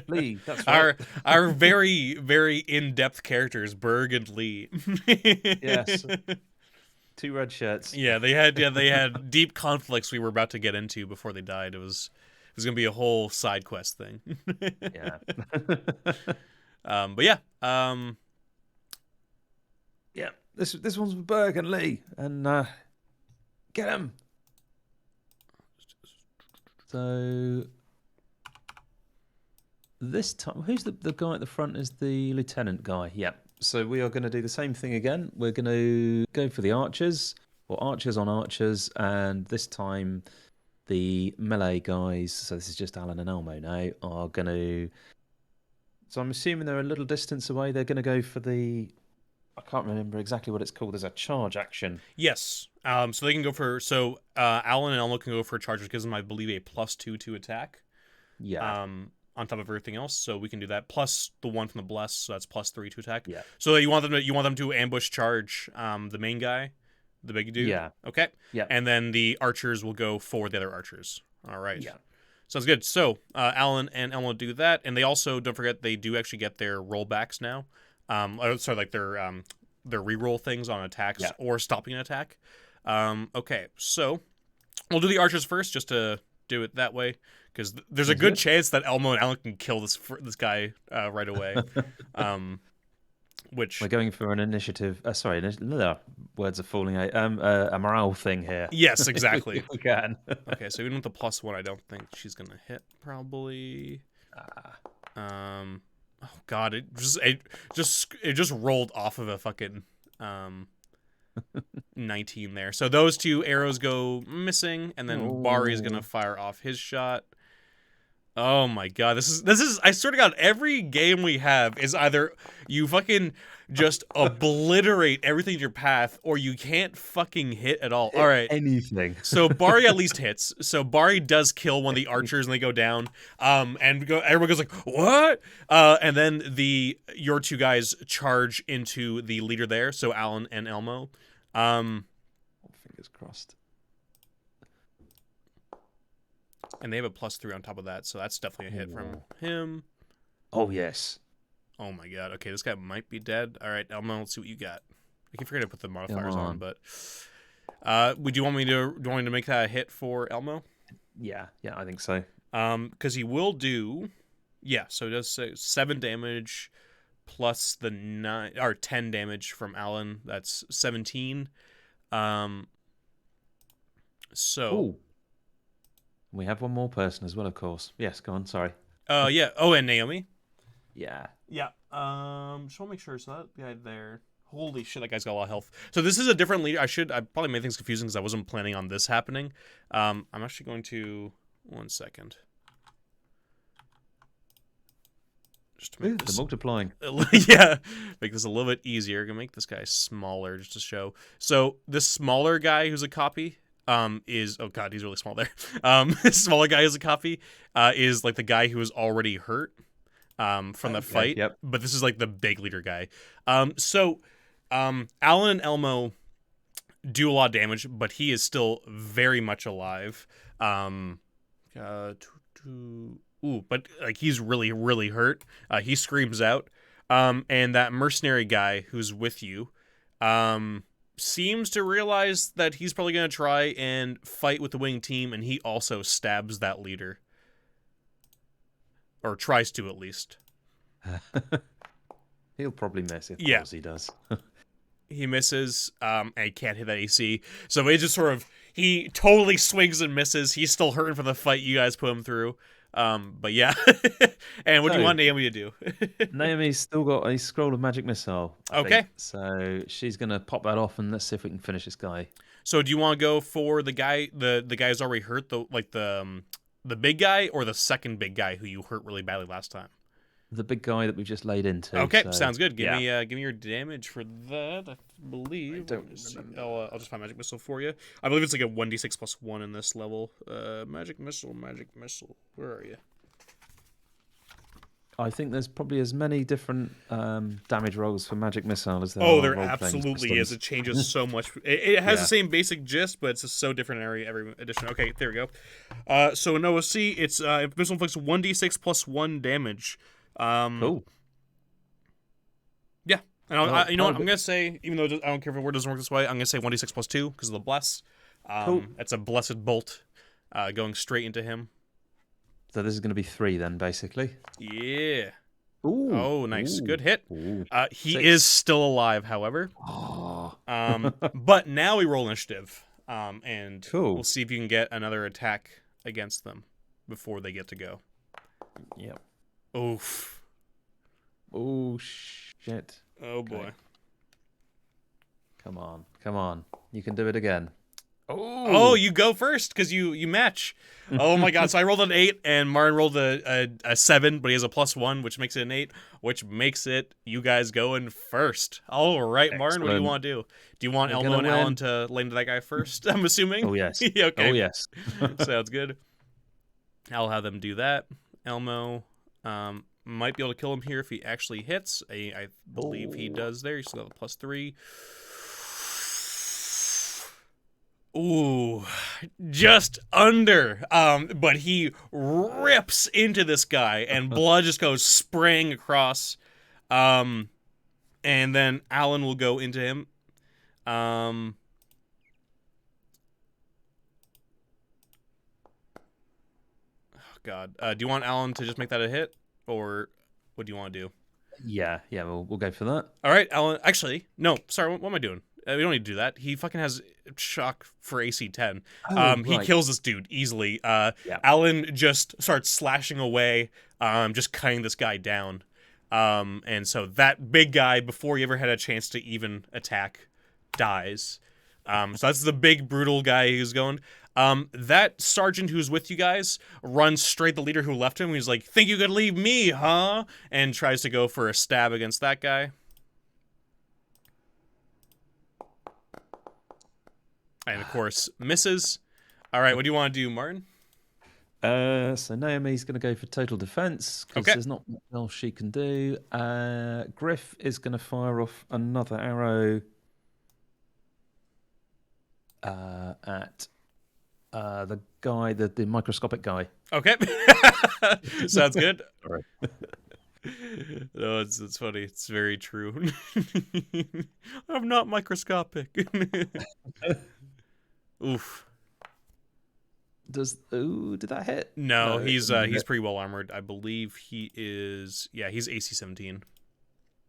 [SPEAKER 2] Lee, that's right.
[SPEAKER 1] Our very, very in-depth characters, Berg and Lee.
[SPEAKER 2] Yes. 2 red shirts.
[SPEAKER 1] Yeah, they had deep conflicts we were about to get into before they died. It was gonna be a whole side quest thing.
[SPEAKER 2] Yeah.
[SPEAKER 1] But yeah.
[SPEAKER 2] Yeah. This one's for Berg and Lee, and get him. So this time, who's the guy at the front? Is the lieutenant guy? Yeah. So we are going to do the same thing again. We're going to go for the archers, or archers on archers, and this time the melee guys, so this is just Alan and Elmo now, are going to... So I'm assuming they're a little distance away. They're going to go for the... I can't remember exactly what it's called. There's a charge action.
[SPEAKER 1] Yes. So they can go for... So Alan and Elmo can go for charges, gives them, I believe, a +2 to attack.
[SPEAKER 2] Yeah.
[SPEAKER 1] On top of everything else, so we can do that. Plus the one from the bless, so that's +3 to attack.
[SPEAKER 2] Yeah.
[SPEAKER 1] So you want them to ambush charge the main guy, the big dude.
[SPEAKER 2] Yeah.
[SPEAKER 1] Okay.
[SPEAKER 2] Yeah.
[SPEAKER 1] And then the archers will go for the other archers. All right.
[SPEAKER 2] Yeah.
[SPEAKER 1] Sounds good. So Alan and Elmo do that, and they also, don't forget, they do actually get their rollbacks now. Sorry, like their reroll things on attacks or stopping an attack. Okay, so we'll do the archers first, just to do it that way, because there's a good chance that Elmo and Alan can kill this guy right away. Which
[SPEAKER 2] we're going for an initiative. Sorry, words are falling out. A morale thing here.
[SPEAKER 1] Yes, exactly.
[SPEAKER 2] We can.
[SPEAKER 1] Okay, so even with the +1, I don't think she's gonna hit. Probably. Oh god, it just rolled off of a fucking 19 there. So those 2 arrows go missing, and then Bari is gonna fire off his shot. Oh my god, this is I swear to God, every game we have is either you fucking just obliterate everything in your path, or you can't fucking hit at all. All right,
[SPEAKER 2] anything.
[SPEAKER 1] So Bari at least hits. So Bari does kill one of the archers, and they go down. Everyone goes like, "What?" And then your 2 guys charge into the leader there. So Alan and Elmo.
[SPEAKER 2] Fingers crossed.
[SPEAKER 1] And they have a +3 on top of that, so that's definitely a hit from him.
[SPEAKER 2] Oh, yes.
[SPEAKER 1] Oh, my God. Okay, this guy might be dead. All right, Elmo, let's see what you got. I keep forgetting to put the modifiers on, but... do you want me to make that a hit for Elmo?
[SPEAKER 2] Yeah, I think so.
[SPEAKER 1] Because he will do... Yeah, so it does say 7 damage plus the 10 damage from Alan. That's 17. So...
[SPEAKER 2] Ooh. We have one more person as well, of course. Yes, go on, sorry.
[SPEAKER 1] Yeah. Oh, and Naomi?
[SPEAKER 2] Yeah.
[SPEAKER 1] Yeah. Just want to make sure. So that guy there. Holy shit, that guy's got a lot of health. So this is a different leader. I probably made things confusing because I wasn't planning on this happening. I'm actually going to... One second. Just to make this...
[SPEAKER 2] multiplying.
[SPEAKER 1] Yeah. Make this a little bit easier. Gonna make this guy smaller just to show. So this smaller guy who's a copy... is, oh god, he's really small there. This smaller guy is a copy, is like the guy who was already hurt from the fight.
[SPEAKER 2] Yep.
[SPEAKER 1] But this is like the big leader guy. So Alan and Elmo do a lot of damage, but he is still very much alive. But like he's really, really hurt. He screams out. And that mercenary guy who's with you, seems to realize that he's probably going to try and fight with the wing team, and he also stabs that leader. Or tries to, at least.
[SPEAKER 2] He'll probably miss. Of
[SPEAKER 1] Yeah.
[SPEAKER 2] course he does.
[SPEAKER 1] He misses, and he can't hit that AC. So it just sort of, he totally swings and misses. He's still hurting from the fight you guys put him through. But yeah. And what do you want Naomi to do?
[SPEAKER 2] Naomi's still got a scroll of magic missile. I
[SPEAKER 1] Okay.
[SPEAKER 2] think. So she's gonna pop that off, and let's see if we can finish this guy.
[SPEAKER 1] So do you want to go for the guy, the guy who's already hurt, the big guy, or the second big guy who you hurt really badly last time?
[SPEAKER 2] The big guy that we just laid into.
[SPEAKER 1] Okay,
[SPEAKER 2] so,
[SPEAKER 1] sounds good. Give
[SPEAKER 2] yeah.
[SPEAKER 1] me your damage for that. I believe.
[SPEAKER 2] I don't remember.
[SPEAKER 1] I'll just find magic missile for you. I believe it's like a 1d6 plus 1 in this level. Magic missile. Where are you?
[SPEAKER 2] I think there's probably as many different damage rolls for magic missile as there
[SPEAKER 1] Oh,
[SPEAKER 2] are
[SPEAKER 1] there
[SPEAKER 2] role-playing
[SPEAKER 1] absolutely is.
[SPEAKER 2] systems.
[SPEAKER 1] It changes so much. It has
[SPEAKER 2] Yeah.
[SPEAKER 1] the same basic gist, but it's just so different in every edition. Okay, there we go. So in OSC, it's missile inflicts 1d6 plus 1 damage.
[SPEAKER 2] Cool.
[SPEAKER 1] Yeah, and you know what? I'm gonna say, even though I don't care if the word doesn't work this way, I'm gonna say 1d6 plus 2 because of the bless.
[SPEAKER 2] Cool.
[SPEAKER 1] It's a blessed bolt, going straight into him.
[SPEAKER 2] So this is going to be 3 then, basically.
[SPEAKER 1] Yeah.
[SPEAKER 2] Ooh.
[SPEAKER 1] Oh, nice.
[SPEAKER 2] Ooh.
[SPEAKER 1] Good hit.
[SPEAKER 2] Ooh.
[SPEAKER 1] He
[SPEAKER 2] 6.
[SPEAKER 1] is still alive, however.
[SPEAKER 2] Oh.
[SPEAKER 1] But now we roll initiative, and
[SPEAKER 2] Cool.
[SPEAKER 1] we'll see if you can get another attack against them before they get to go.
[SPEAKER 2] Yep.
[SPEAKER 1] Oof.
[SPEAKER 2] Oh shit.
[SPEAKER 1] Oh boy.
[SPEAKER 2] Okay. Come on. You can do it again.
[SPEAKER 1] Oh, you go first because you match. Oh my god! So I rolled an 8, and Martin rolled a 7, but he has a +1, which makes it an 8, which makes it you guys going first. All right, Martin, what do you want to do? Do you want
[SPEAKER 2] We're
[SPEAKER 1] Elmo
[SPEAKER 2] gonna
[SPEAKER 1] and
[SPEAKER 2] win.
[SPEAKER 1] Alan to lay into that guy first? I'm assuming.
[SPEAKER 2] Oh yes.
[SPEAKER 1] Yeah, okay.
[SPEAKER 2] Oh yes.
[SPEAKER 1] Sounds good. I'll have them do that. Elmo might be able to kill him here if he actually hits. I believe he does there. He's still got a +3. Ooh, just under. But he rips into this guy, and blood just goes spraying across. And then Alan will go into him. Oh God. Do you want Alan to just make that a hit, or what do you want to do?
[SPEAKER 2] Yeah. We'll go for that.
[SPEAKER 1] All right, Alan. Actually, no. Sorry. What am I doing? We don't need to do that. He fucking has shock for AC 10. He
[SPEAKER 2] Right.
[SPEAKER 1] kills this dude easily.
[SPEAKER 2] Yeah.
[SPEAKER 1] Alan just starts slashing away, just cutting this guy down. And so that big guy, before he ever had a chance to even attack, dies. So that's the big, brutal guy who's going. That sergeant who's with you guys runs straight the leader who left him. He's like, think you could leave me, huh? And tries to go for a stab against that guy. And of course, misses. All right, what do you want to do, Martin?
[SPEAKER 2] So Naomi's going to go for total defense because
[SPEAKER 1] Okay.
[SPEAKER 2] there's not much else she can do. Griff is going to fire off another arrow at the guy, the microscopic guy.
[SPEAKER 1] Okay. Sounds good.
[SPEAKER 2] Sorry.
[SPEAKER 1] No, it's funny. It's very true. I'm not microscopic. Oof.
[SPEAKER 2] Did that hit?
[SPEAKER 1] No, he's
[SPEAKER 2] hit.
[SPEAKER 1] pretty well armored. I believe he is. Yeah, he's AC 17.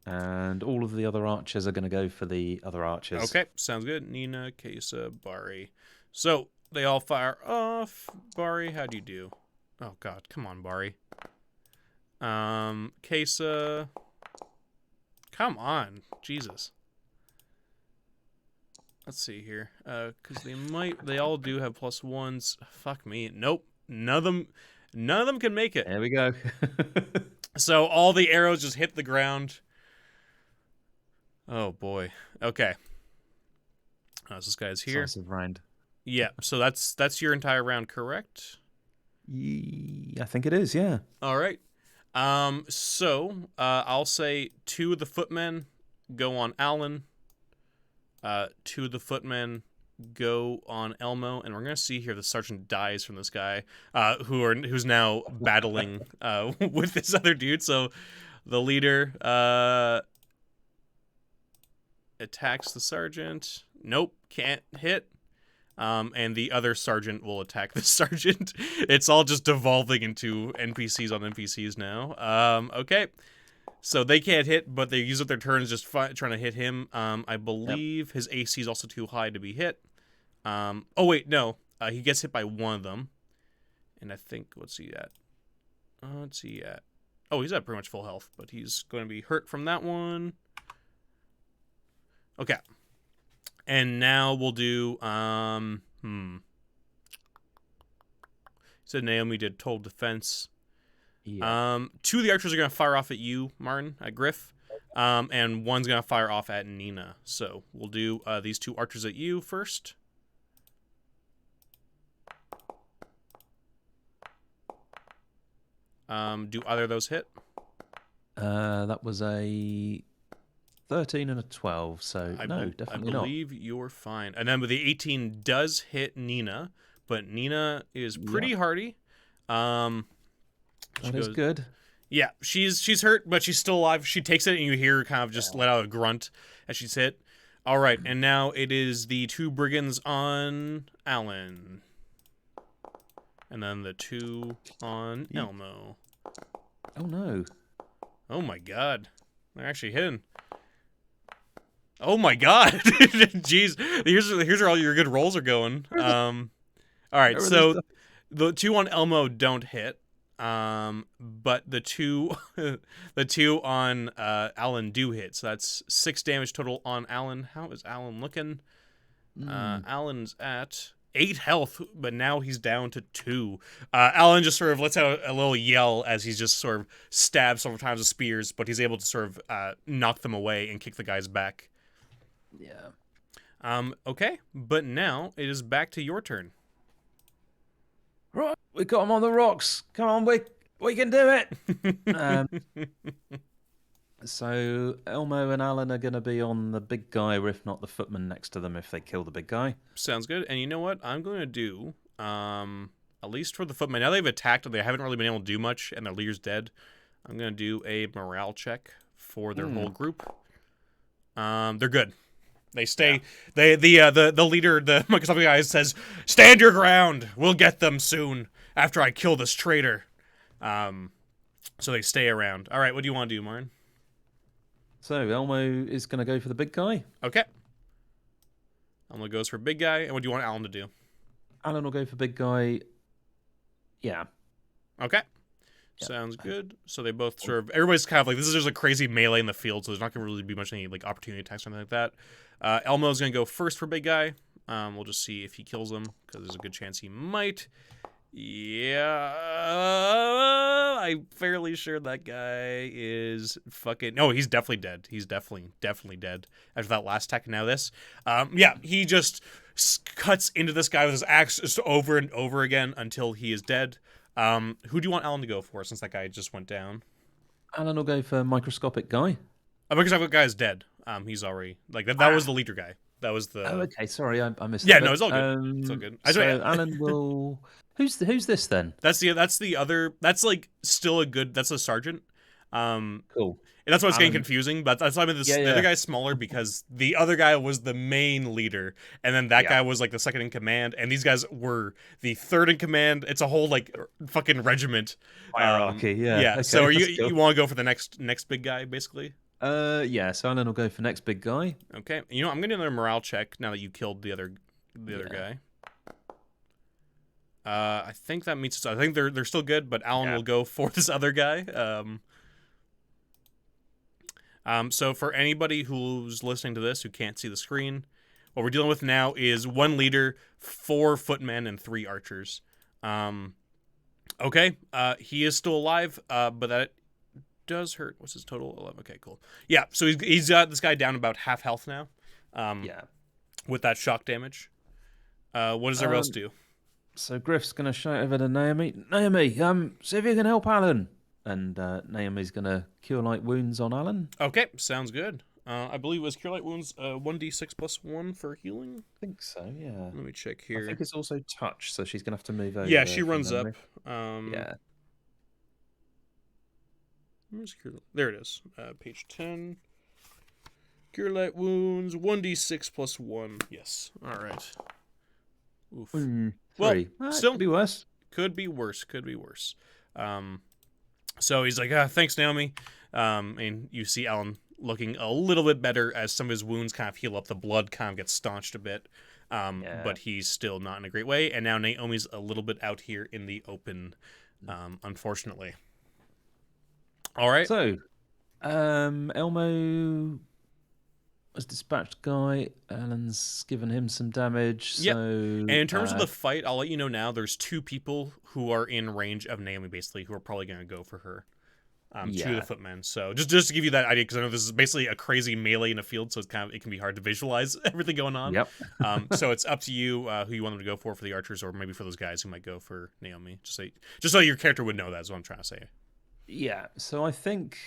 [SPEAKER 2] And all of the other archers are going to go for the other archers.
[SPEAKER 1] Okay, sounds good. Nina, Kesa, Bari. So they all fire off. Bari, how'd you do? Oh God, come on, Bari. Kesa. Come on, Jesus. Let's see here. Because they all do have +1s. Fuck me. Nope. None of them can make it.
[SPEAKER 2] There we go.
[SPEAKER 1] So all the arrows just hit the ground. Oh boy. Okay. So this guy's here.
[SPEAKER 2] Decisive round.
[SPEAKER 1] Yeah. So that's your entire round, correct?
[SPEAKER 2] I think it is. Yeah.
[SPEAKER 1] All right. So I'll say 2 of the footmen go on Alan. 2 of the footmen go on Elmo, and we're gonna see here the sergeant dies from this guy, who's now battling with this other dude. So the leader attacks the sergeant. Nope, can't hit. And the other sergeant will attack the sergeant. It's all just devolving into NPCs on NPCs now. Okay. So they can't hit, but they use up their turns just trying to hit him. I
[SPEAKER 2] Yep.
[SPEAKER 1] believe his AC is also too high to be hit. Oh wait, no. He gets hit by one of them, and I think what's he at? Let's see at. Oh, he's at pretty much full health, but he's going to be hurt from that one. Okay, and now we'll do So Naomi did total defense.
[SPEAKER 2] Yeah.
[SPEAKER 1] Two of the archers are gonna fire off at you, Martin, at Griff. And one's gonna fire off at Nina. So we'll do these two archers at you first. Do either of those hit?
[SPEAKER 2] That was a 13 and a 12, so no, definitely not.
[SPEAKER 1] I believe you're fine. And then the 18 does hit Nina, but Nina is pretty hardy.
[SPEAKER 2] That is good.
[SPEAKER 1] Yeah, she's hurt, but she's still alive. She takes it, and you hear her kind of just let out a grunt as she's hit. All right, and now it is the two brigands on Alan. And then the two on Elmo.
[SPEAKER 2] Oh, no.
[SPEAKER 1] Oh, my God. They're actually hitting. Oh, my God. Jeez. Here's where all your good rolls are going. All right, so the two on Elmo don't hit. But the two on Alan do hit. So that's 6 damage total on Alan. How is Alan looking? Alan's at 8 health, but now he's down to 2. Alan just sort of lets out a little yell as he's just sort of stabbed several times with spears, but he's able to sort of knock them away and kick the guys back.
[SPEAKER 2] Yeah.
[SPEAKER 1] Okay, but now it is back to your turn.
[SPEAKER 2] Right, we got him on the rocks. Come on, we can do it. So Elmo and Alan are going to be on the big guy, or if not the footman next to them if they kill the big guy.
[SPEAKER 1] Sounds good. And you know what? I'm going to do, at least for the footman, now they've attacked, they haven't really been able to do much, and their leader's dead. I'm going to do a morale check for their whole group. They're good. They stay. Yeah. The leader, the Microsoft guy, says, "Stand your ground. We'll get them soon after I kill this traitor." So they stay around. All right, what do you want to do, Martin?
[SPEAKER 2] So Elmo is going to go for the big guy.
[SPEAKER 1] Okay. Elmo goes for big guy, and what do you want Alan to do?
[SPEAKER 2] Alan will go for big guy. Yeah.
[SPEAKER 1] Okay. Yep. Sounds good. So they both sort of, everybody's kind of like, this is just a crazy melee in the field, so there's not going to really be much any like opportunity attacks or anything like that. Elmo's going to go first for big guy. We'll just see if he kills him, because there's a good chance he might. Yeah, I'm fairly sure that guy is fucking... No, he's definitely dead. He's definitely dead after that last attack. Now this. Yeah, he just cuts into this guy with his axe just over and over again until he is dead. Who do you want Alan to go for, since that guy just went down?
[SPEAKER 2] Alan will go for microscopic guy.
[SPEAKER 1] Microscopic guy is dead. He's already... Like, that was the leader guy. That was the...
[SPEAKER 2] Oh, okay. Sorry, I missed
[SPEAKER 1] Yeah,
[SPEAKER 2] that.
[SPEAKER 1] No, it's all good. It's all good.
[SPEAKER 2] So Alan will... Who's this then?
[SPEAKER 1] That's the other... That's, like, still a good... That's a sergeant.
[SPEAKER 2] Cool.
[SPEAKER 1] And that's why it's getting confusing, but that's why I mean the other guy's smaller, because the other guy was the main leader, and then that guy was like the second in command, and these guys were the third in command. It's a whole like fucking regiment
[SPEAKER 2] hierarchy. Yeah.
[SPEAKER 1] Okay, so you want to go for the next big guy, basically?
[SPEAKER 2] Yeah. So Alan will go for next big guy.
[SPEAKER 1] Okay. You know, I'm gonna do another morale check now that you killed the other guy. I think that meets. I think they're still good, but Alan will go for this other guy. So for anybody who's listening to this who can't see the screen, what we're dealing with now is 1 leader, 4 footmen, and 3 archers. Okay, he is still alive, but that does hurt. What's his total? 11. Okay, cool. Yeah, so he's got this guy down about half health now. With that shock damage. What does everyone else do?
[SPEAKER 2] So Griff's gonna shout over to Naomi. Naomi, see if you can help Alan. And Naomi's going to Cure Light Wounds on Alan.
[SPEAKER 1] Okay, sounds good. I believe it was Cure Light Wounds 1d6 plus 1 for healing?
[SPEAKER 2] I think so, yeah.
[SPEAKER 1] Let me check here.
[SPEAKER 2] I think it's also Touch, so she's going to have to move over.
[SPEAKER 1] Yeah, she runs up.
[SPEAKER 2] Yeah.
[SPEAKER 1] There it is. Page 10. Cure Light Wounds 1d6 plus 1. Yes. All right. Oof.
[SPEAKER 2] 3.
[SPEAKER 1] Well, still
[SPEAKER 2] could be worse.
[SPEAKER 1] Could be worse. So he's like, thanks, Naomi. And you see Alan looking a little bit better as some of his wounds kind of heal up. The blood kind of gets staunched a bit. But he's still not in a great way. And now Naomi's a little bit out here in the open, unfortunately. All right.
[SPEAKER 2] So, Elmo was dispatched guy. Alan's given him some damage.
[SPEAKER 1] Yep.
[SPEAKER 2] So,
[SPEAKER 1] And in terms of the fight, I'll let you know now, there's 2 people who are in range of Naomi, basically, who are probably going to go for her. 2 of the footmen. So just to give you that idea, because I know this is basically a crazy melee in a field, so it can be hard to visualize everything going on.
[SPEAKER 2] Yep.
[SPEAKER 1] So it's up to you who you want them to go for the archers, or maybe for those guys who might go for Naomi. Just so your character would know that is what I'm trying to say.
[SPEAKER 2] Yeah. So I think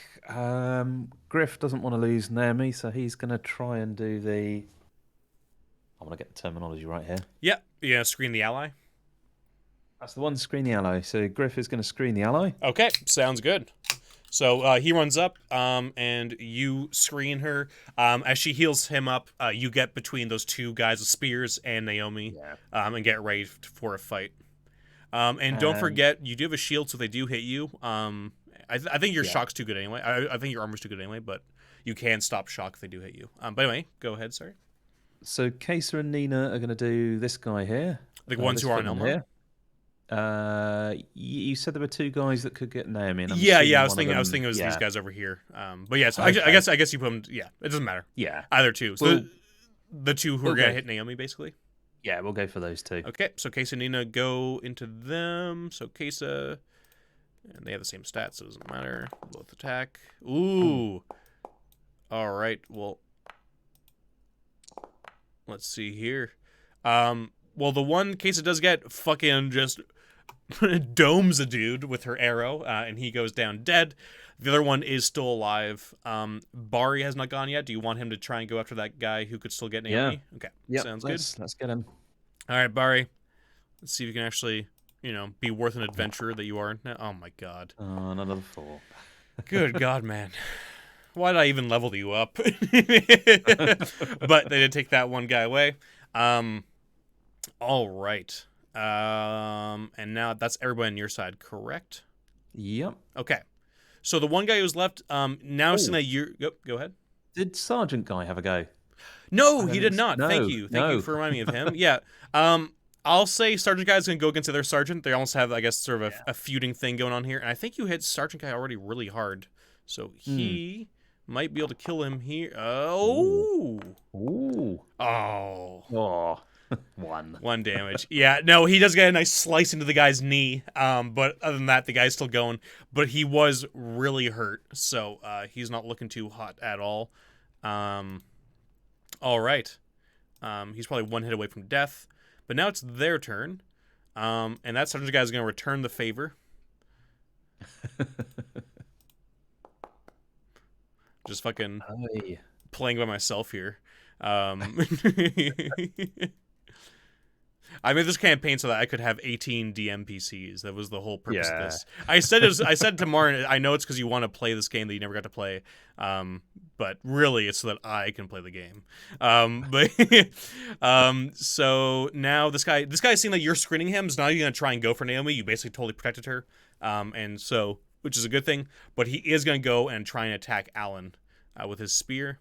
[SPEAKER 2] Griff doesn't want to lose Naomi, so he's going to try and do the. I want to get the terminology right here.
[SPEAKER 1] Yeah. Screen the ally.
[SPEAKER 2] That's the one, screen the ally. So Griff is going to screen the ally.
[SPEAKER 1] Okay, sounds good. So he runs up, and you screen her. As she heals him up, you get between those 2 guys with spears and Naomi, and get ready for a fight. And don't forget, you do have a shield, so if they do hit you. I think your shock's too good anyway. I think your armor's too good anyway, but you can stop shock if they do hit you. But anyway, go ahead, sorry.
[SPEAKER 2] So Kesa and Nina are going to do this guy here.
[SPEAKER 1] The ones who are on Elmo?
[SPEAKER 2] Here. You said there were 2 guys that could get Naomi. And
[SPEAKER 1] I was thinking it was these guys over here. But yeah, so okay. I guess you put them. Yeah, it doesn't matter.
[SPEAKER 2] Yeah,
[SPEAKER 1] either 2. So the 2 who are gonna hit Naomi, basically.
[SPEAKER 2] Yeah, we'll go for those 2.
[SPEAKER 1] Okay, so Kesa and Nina go into them. So Kesa, and they have the same stats, so it doesn't matter. Both attack. Ooh. All right. Well, let's see here. Well, the one Kesa does get fucking just domes a dude with her arrow, and he goes down dead. The other one is still alive. Bari has not gone yet. Do you want him to try and go after that guy who could still get Naomi?
[SPEAKER 2] Yeah.
[SPEAKER 1] Okay.
[SPEAKER 2] Yep,
[SPEAKER 1] Sounds good.
[SPEAKER 2] Let's get him.
[SPEAKER 1] All right, Bari. Let's see if you can actually, be worth an adventurer that you are. Oh my god.
[SPEAKER 2] Oh, another 4.
[SPEAKER 1] Good god, man. Why did I even level you up? But they did take that one guy away. All right. And now that's everybody on your side, correct?
[SPEAKER 2] Yep.
[SPEAKER 1] Okay. So the one guy who's left, now seeing that you're... Go ahead.
[SPEAKER 2] Did Sergeant Guy have a go?
[SPEAKER 1] No, he did not.
[SPEAKER 2] No,
[SPEAKER 1] Thank you. Thank you for reminding me of him. Yeah. I'll say Sergeant Guy's going to go against the other Sergeant. They almost have, I guess, sort of a feuding thing going on here. And I think you hit Sergeant Guy already really hard. So he might be able to kill him here. Oh.
[SPEAKER 2] Ooh.
[SPEAKER 1] Oh.
[SPEAKER 2] 1.
[SPEAKER 1] 1 damage. Yeah, no, he does get a nice slice into the guy's knee. But other than that, the guy's still going. But he was really hurt, so he's not looking too hot at all. All right. He's probably 1 hit away from death. But now it's their turn. And that sergeant guy is going to return the favor. Just fucking playing by myself here. I made this campaign so that I could have 18 DMPCs. That was the whole purpose of this. I said to Martin, I know it's because you want to play this game that you never got to play, but really it's so that I can play the game. So now this guy seeing that you're screening him is not even going to try and go for Naomi. You basically totally protected her, and so which is a good thing. But he is going to go and try and attack Alan with his spear.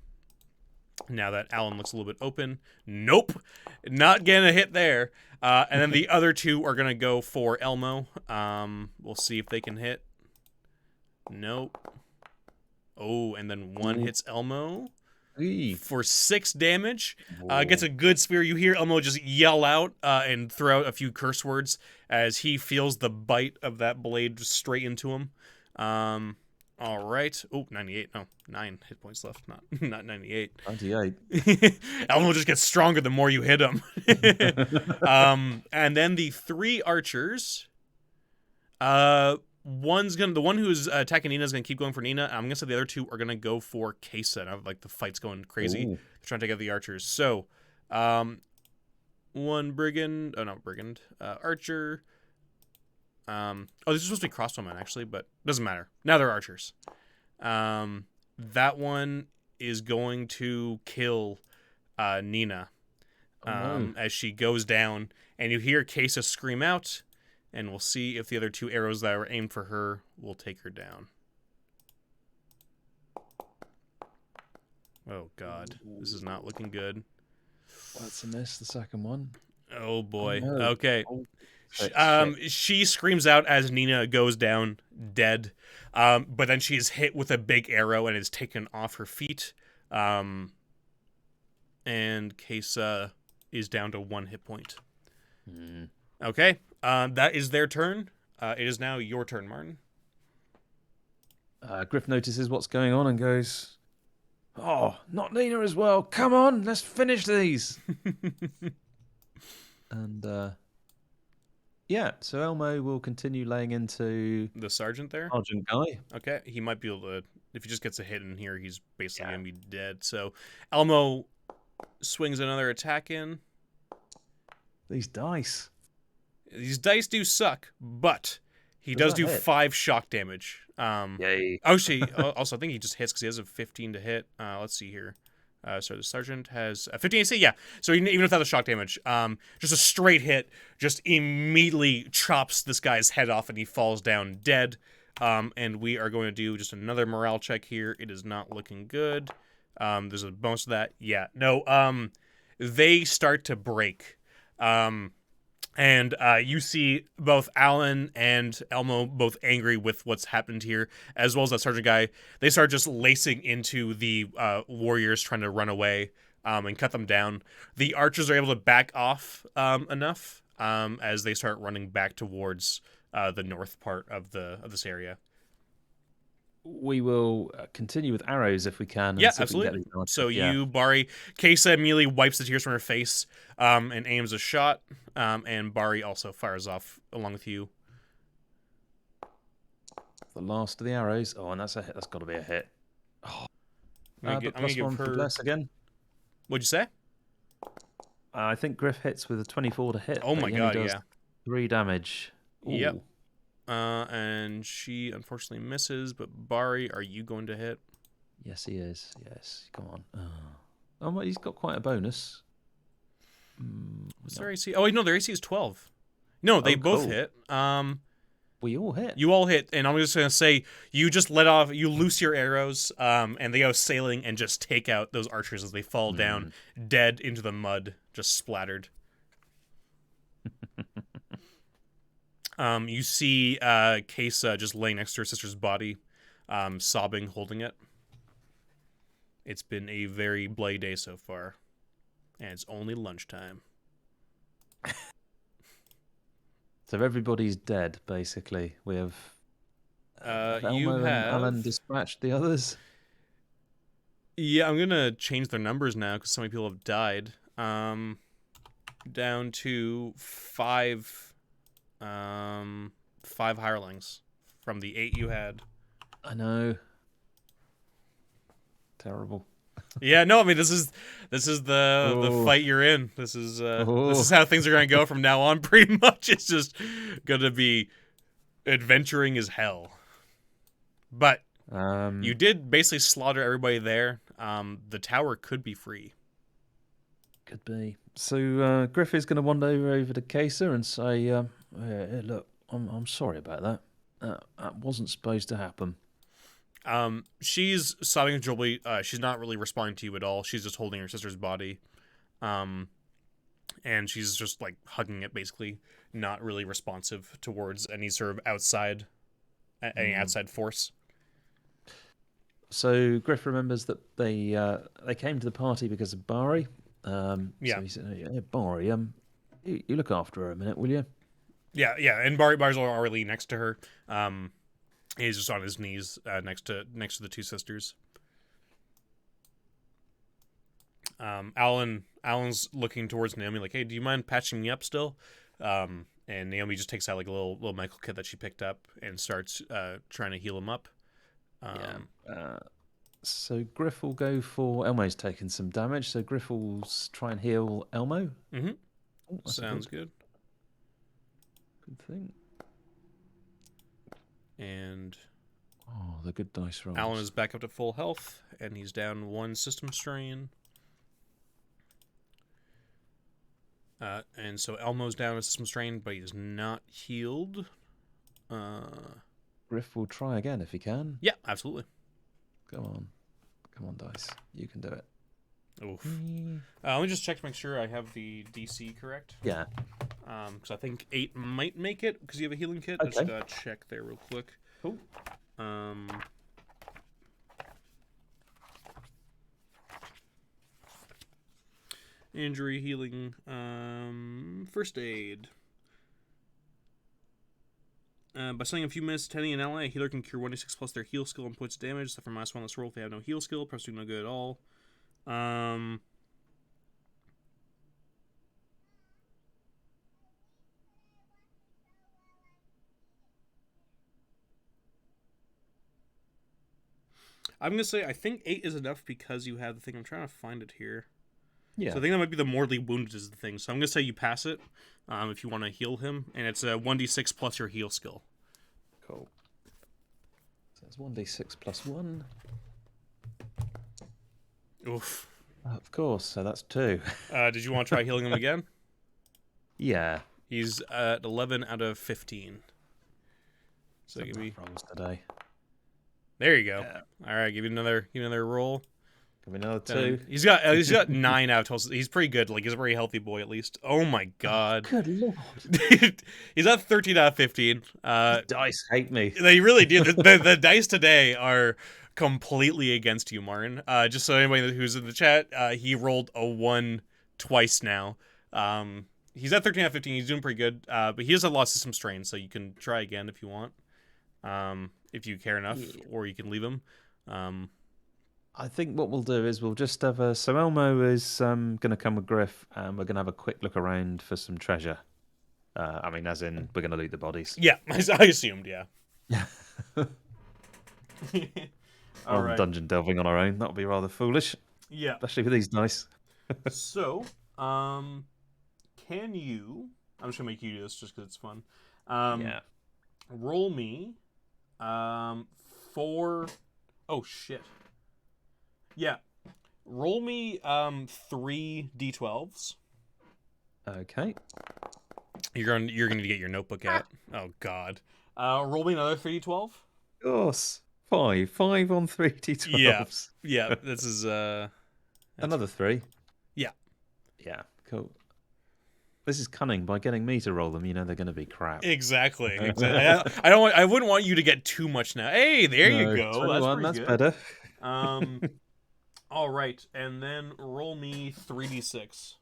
[SPEAKER 1] Now that Alan looks a little bit open. Nope. Not getting a hit there. And then the other 2 are going to go for Elmo. We'll see if they can hit. Nope. Oh, and then 1 hits Elmo for 6 damage. Gets a good spear. You hear Elmo just yell out and throw out a few curse words as he feels the bite of that blade straight into him. All right. Oh, 98. No, 9 hit points left. Not 98.
[SPEAKER 2] 98.
[SPEAKER 1] Elmo just gets stronger the more you hit him. And then the 3 archers. The one who's attacking Nina is gonna keep going for Nina. I'm gonna say the other 2 are gonna go for Kesa. Now, like the fight's going crazy. They're trying to take out the archers. So, 1 brigand. Oh, not brigand. Archer. This is supposed to be crossbowmen actually, but doesn't matter. Now they're archers. That one is going to kill Nina as she goes down, and you hear Kesa scream out, and we'll see if the other 2 arrows that were aimed for her will take her down. Oh God, this is not looking good.
[SPEAKER 2] That's a miss. The second one.
[SPEAKER 1] Oh
[SPEAKER 2] Oh
[SPEAKER 1] boy.
[SPEAKER 2] no.
[SPEAKER 1] Okay.
[SPEAKER 2] Oh, shit.
[SPEAKER 1] She screams out as Nina goes down dead. But then she is hit with a big arrow and is taken off her feet. And Kesa is down to 1 hit point.
[SPEAKER 2] Mm.
[SPEAKER 1] Okay. That is their turn. It is now your turn, Martin.
[SPEAKER 2] Griff notices what's going on and goes, "Oh, not Nina as well. Come on, let's finish these." And yeah, so Elmo will continue laying into
[SPEAKER 1] The sergeant there?
[SPEAKER 2] Sergeant Guy.
[SPEAKER 1] Okay. He might be able to, if he just gets a hit in here, he's basically going to be dead. So Elmo swings another attack in.
[SPEAKER 2] These dice.
[SPEAKER 1] These dice do suck, but he does do
[SPEAKER 2] hit?
[SPEAKER 1] 5 shock damage.
[SPEAKER 2] Yay.
[SPEAKER 1] Actually, also, I think he just hits because he has a 15 to hit. Let's see here. So the sergeant has a 15 AC, yeah. So even without the shock damage, just a straight hit just immediately chops this guy's head off and he falls down dead. And we are going to do just another morale check here. It is not looking good. There's a bonus to that. Yeah, no, they start to break. And you see both Alan and Elmo both angry with what's happened here, as well as that sergeant guy. They start just lacing into the warriors trying to run away and cut them down. The archers are able to back off enough as they start running back towards the north part of this area.
[SPEAKER 2] We will continue with arrows if we can. And
[SPEAKER 1] Yeah,
[SPEAKER 2] see if we can
[SPEAKER 1] absolutely.
[SPEAKER 2] get these archers.
[SPEAKER 1] So you, Bari, Kesa immediately wipes the tears from her face and aims a shot, and Bari also fires off along with you.
[SPEAKER 2] The last of the arrows. Oh, and that's a hit. That's got to be a hit. Oh.
[SPEAKER 1] I'm
[SPEAKER 2] But
[SPEAKER 1] gonna
[SPEAKER 2] plus 1 for bless again.
[SPEAKER 1] What'd you say?
[SPEAKER 2] I think Griff hits with a 24 to hit.
[SPEAKER 1] Oh my God,
[SPEAKER 2] does
[SPEAKER 1] yeah.
[SPEAKER 2] 3 damage. Ooh.
[SPEAKER 1] Yep. And she unfortunately misses, but Bari, are you going to hit?
[SPEAKER 2] Yes, he is. Yes. Come on. Oh, well, he's got quite a bonus.
[SPEAKER 1] What's their AC? Oh, wait, no, their AC is 12. No, they both
[SPEAKER 2] cool.
[SPEAKER 1] hit.
[SPEAKER 2] We all hit.
[SPEAKER 1] You all hit, and I'm just going to say, you just you loose your arrows, and they go sailing and just take out those archers as they fall down dead into the mud, just splattered. You see Kesa just laying next to her sister's body, sobbing, holding it. It's been a very bloody day so far, and it's only lunchtime.
[SPEAKER 2] So everybody's dead, basically. We have
[SPEAKER 1] you
[SPEAKER 2] Elmo
[SPEAKER 1] have
[SPEAKER 2] and Alan dispatched the others.
[SPEAKER 1] Yeah, I'm gonna change their numbers now because so many people have died. Down to 5 hirelings from the 8 you had.
[SPEAKER 2] I know. Terrible.
[SPEAKER 1] Yeah, no, I mean this is the fight you're in. This is how things are gonna go from now on. Pretty much, it's just gonna be adventuring as hell. But you did basically slaughter everybody there. The tower could be free.
[SPEAKER 2] Could be. So Griff is going to wander over to Kesa and say, "Look, I'm sorry about that. That wasn't supposed to happen."
[SPEAKER 1] She's sobbing uncontrollably. She's not really responding to you at all. She's just holding her sister's body. And she's just like hugging it, basically, not really responsive towards any sort of outside force.
[SPEAKER 2] So Griff remembers that they came to the party because of Bari.
[SPEAKER 1] Yeah.
[SPEAKER 2] So he said, "Yeah, Bari, you look after her a minute, will you?"
[SPEAKER 1] Yeah. And Bari's already next to her. He's just on his knees next to the two sisters. Alan's looking towards Naomi like, "Hey, do you mind patching me up still?" And Naomi just takes out like a little medical kit that she picked up and starts trying to heal him up.
[SPEAKER 2] So Griff will go for Elmo's taken some damage, so Griff will try and heal Elmo.
[SPEAKER 1] Mm-hmm.
[SPEAKER 2] Oh,
[SPEAKER 1] sounds good.
[SPEAKER 2] Good thing.
[SPEAKER 1] And
[SPEAKER 2] the good dice rolls.
[SPEAKER 1] Alan is back up to full health, and he's down 1 system strain. And so Elmo's down a system strain, but he's not healed.
[SPEAKER 2] Griff will try again if he can.
[SPEAKER 1] Yeah, absolutely.
[SPEAKER 2] Come Come on, dice. You can do it.
[SPEAKER 1] Oof. Let me just check to make sure I have the DC correct.
[SPEAKER 2] Yeah.
[SPEAKER 1] Because I think 8 might make it because you have a healing kit.
[SPEAKER 2] Okay.
[SPEAKER 1] I just gotta check there real quick.
[SPEAKER 2] Cool.
[SPEAKER 1] Injury, healing, first aid. By spending a few minutes attending an ally, a healer can cure 1d6 plus their heal skill and points of damage. Except for -1 on this roll if they have no heal skill. Press do no good at all. I'm going to say I think 8 is enough because you have the thing. I'm trying to find it here.
[SPEAKER 2] Yeah.
[SPEAKER 1] So I think that might be the mortally wounded is the thing. So I'm going to say you pass it if you want to heal him. And it's a 1d6 plus your heal skill.
[SPEAKER 2] Cool. So it's 1d6 plus 1.
[SPEAKER 1] Oof.
[SPEAKER 2] Of course, so that's 2.
[SPEAKER 1] Did you want to try healing him again?
[SPEAKER 2] Yeah.
[SPEAKER 1] He's at 11 out of 15. So give me
[SPEAKER 2] rolls today.
[SPEAKER 1] There you go. Yeah. All right, give me another roll.
[SPEAKER 2] Give me another 2.
[SPEAKER 1] He's got 9 out of 12. He's pretty good. Like he's a very healthy boy at least. Oh my god.
[SPEAKER 2] Oh, good lord.
[SPEAKER 1] He's at 13 out of 15.
[SPEAKER 2] Dice hate me.
[SPEAKER 1] They really do. The dice today are completely against you, Martin. Just so anybody who's in the chat, he rolled a 1 twice now. He's at 13 out of 15. He's doing pretty good. But he has a lot of system strain, so you can try again if you want. If you care enough, or you can leave him.
[SPEAKER 2] I think what we'll do is we'll just have so Elmo is going to come with Griff, and we're going to have a quick look around for some treasure. I mean, as in, we're going to loot the bodies.
[SPEAKER 1] Yeah, I assumed, yeah.
[SPEAKER 2] All right. Dungeon delving on our own, that would be rather foolish.
[SPEAKER 1] Yeah.
[SPEAKER 2] Especially with these dice.
[SPEAKER 1] So, can you... I'm just going to make you do this just because it's fun.
[SPEAKER 2] Yeah.
[SPEAKER 1] Roll me 4... Oh, shit. Yeah. Roll me 3 d12s.
[SPEAKER 2] Okay.
[SPEAKER 1] You're going to get your notebook out. Oh, God. Roll me another 3 d12.
[SPEAKER 2] Of course. 5 on 3 d12s.
[SPEAKER 1] Yeah. This is...
[SPEAKER 2] Another 3?
[SPEAKER 1] Yeah.
[SPEAKER 2] Yeah, cool. This is cunning. By getting me to roll them, you know they're going to be crap.
[SPEAKER 1] Exactly. I wouldn't want you to get too much now. Hey, there you go.
[SPEAKER 2] 21, that's better.
[SPEAKER 1] All right, and then roll me 3d6.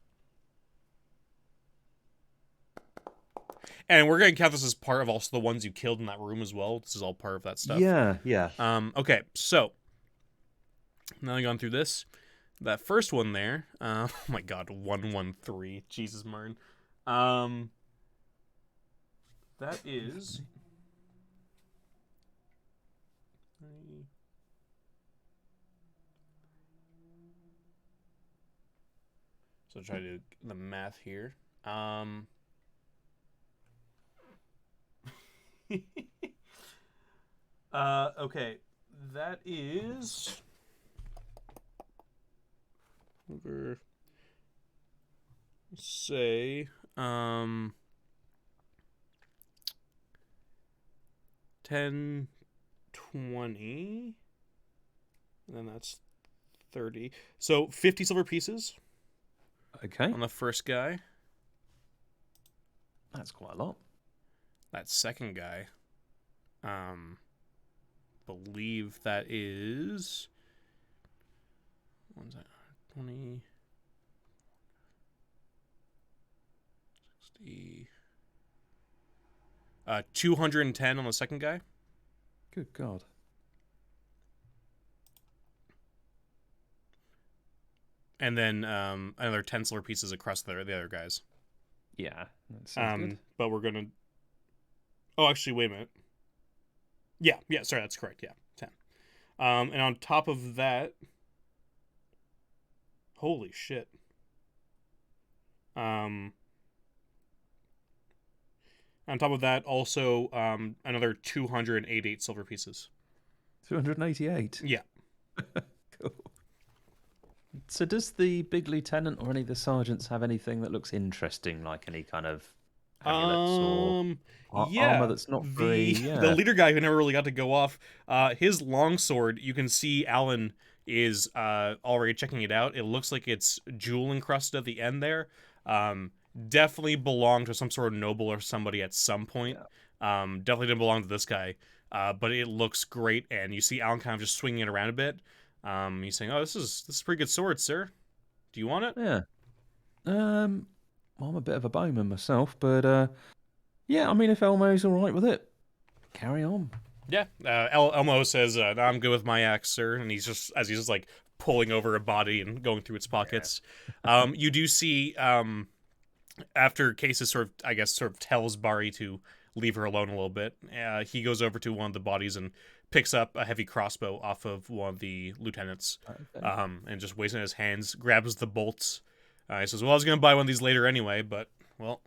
[SPEAKER 1] And we're going to count this as part of also the ones you killed in that room as well. This is all part of that stuff.
[SPEAKER 2] Yeah.
[SPEAKER 1] Okay, so now I've gone through this. That first one there, oh my god, 113. Jesus, Martin. That is... So try to do the math here. Okay, that is... over, say, 10, 20, and then that's 30. So 50 silver pieces.
[SPEAKER 2] Okay.
[SPEAKER 1] On the first guy.
[SPEAKER 2] That's quite a lot. That
[SPEAKER 1] second guy, believe that is... 20, 60, 210 on the second guy.
[SPEAKER 2] Good God.
[SPEAKER 1] And then another 10 silver pieces across the other guys.
[SPEAKER 2] Yeah, that sounds good.
[SPEAKER 1] But we're gonna... Oh, actually, wait a minute. Yeah, sorry, that's correct, yeah, 10. And on top of that... Holy shit. On top of that, also another 288 silver pieces.
[SPEAKER 2] 288?
[SPEAKER 1] Yeah.
[SPEAKER 2] Cool. So does the big lieutenant or any of the sergeants have anything that looks interesting, like any kind of amulets or armor
[SPEAKER 1] Yeah,
[SPEAKER 2] that's not very.
[SPEAKER 1] the
[SPEAKER 2] Yeah.
[SPEAKER 1] leader guy who never really got to go off, his longsword, you can see Alan is already checking it out. It looks like it's jewel encrusted at the end there. Um, definitely belonged to some sort of noble or somebody at some point.
[SPEAKER 2] Yeah.
[SPEAKER 1] Definitely didn't belong to this guy. But it looks great, and you see Alan kind of just swinging it around a bit. He's saying, "Oh, this is a pretty good sword, sir. Do you want it?"
[SPEAKER 2] Yeah. Well, I'm a bit of a bowman myself, but yeah. I mean, if Elmo's all right with it, carry on.
[SPEAKER 1] Yeah, Elmo says, "No, I'm good with my axe, sir," and he's just like pulling over a body and going through its pockets. You do see after Cases sort of, I guess, sort of tells Bari to leave her alone a little bit. He goes over to one of the bodies and picks up a heavy crossbow off of one of the lieutenants,
[SPEAKER 2] Okay.
[SPEAKER 1] and just weighs it in his hands, grabs the bolts. He says, "Well, I was gonna buy one of these later anyway, but well,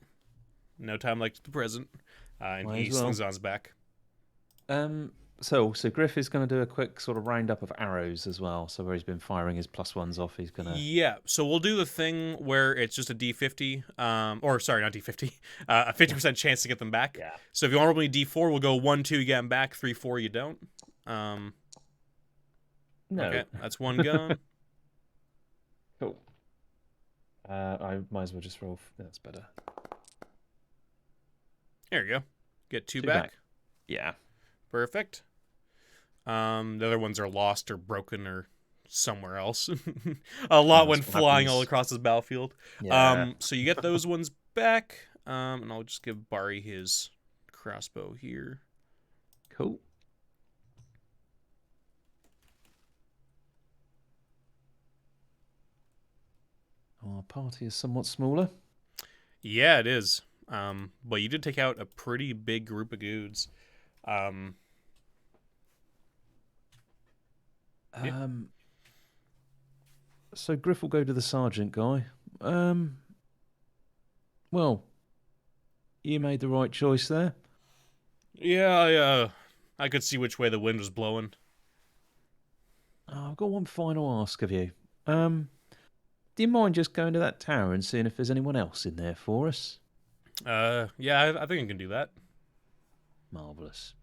[SPEAKER 1] no time like the present." And
[SPEAKER 2] Might
[SPEAKER 1] he
[SPEAKER 2] as well.
[SPEAKER 1] slings it on his back.
[SPEAKER 2] So Griff is going to do a quick sort of roundup of arrows as well. So where he's been firing his +1s off, he's gonna.
[SPEAKER 1] Yeah, so we'll do the thing where it's just a D50, or sorry, not D50, a 50% chance to get them back.
[SPEAKER 2] Yeah.
[SPEAKER 1] So if you want to roll me D4, we'll go 1, 2, you get them back, 3, 4, you don't. Um,
[SPEAKER 2] No.
[SPEAKER 1] okay, that's one gun.
[SPEAKER 2] Cool. I might as well just roll. That's better.
[SPEAKER 1] There you go. Get two
[SPEAKER 2] Two
[SPEAKER 1] back.
[SPEAKER 2] back. Yeah.
[SPEAKER 1] Perfect. The other ones are lost or broken or somewhere else. A lot went
[SPEAKER 2] what
[SPEAKER 1] flying all
[SPEAKER 2] happens.
[SPEAKER 1] across this battlefield.
[SPEAKER 2] Yeah.
[SPEAKER 1] So you get those ones back. And I'll just give Bari his crossbow here.
[SPEAKER 2] Cool. Our party is somewhat smaller.
[SPEAKER 1] Yeah, it is. But you did take out a pretty big group of dudes. Um, yeah.
[SPEAKER 2] So Griff will go to the sergeant guy. Well, you made the right choice there.
[SPEAKER 1] Yeah, I could see which way the wind was blowing.
[SPEAKER 2] I've got one final ask of you. Do you mind just going to that tower and seeing if there's anyone else in there for us?
[SPEAKER 1] Yeah, I think I can do that.
[SPEAKER 2] Marvelous.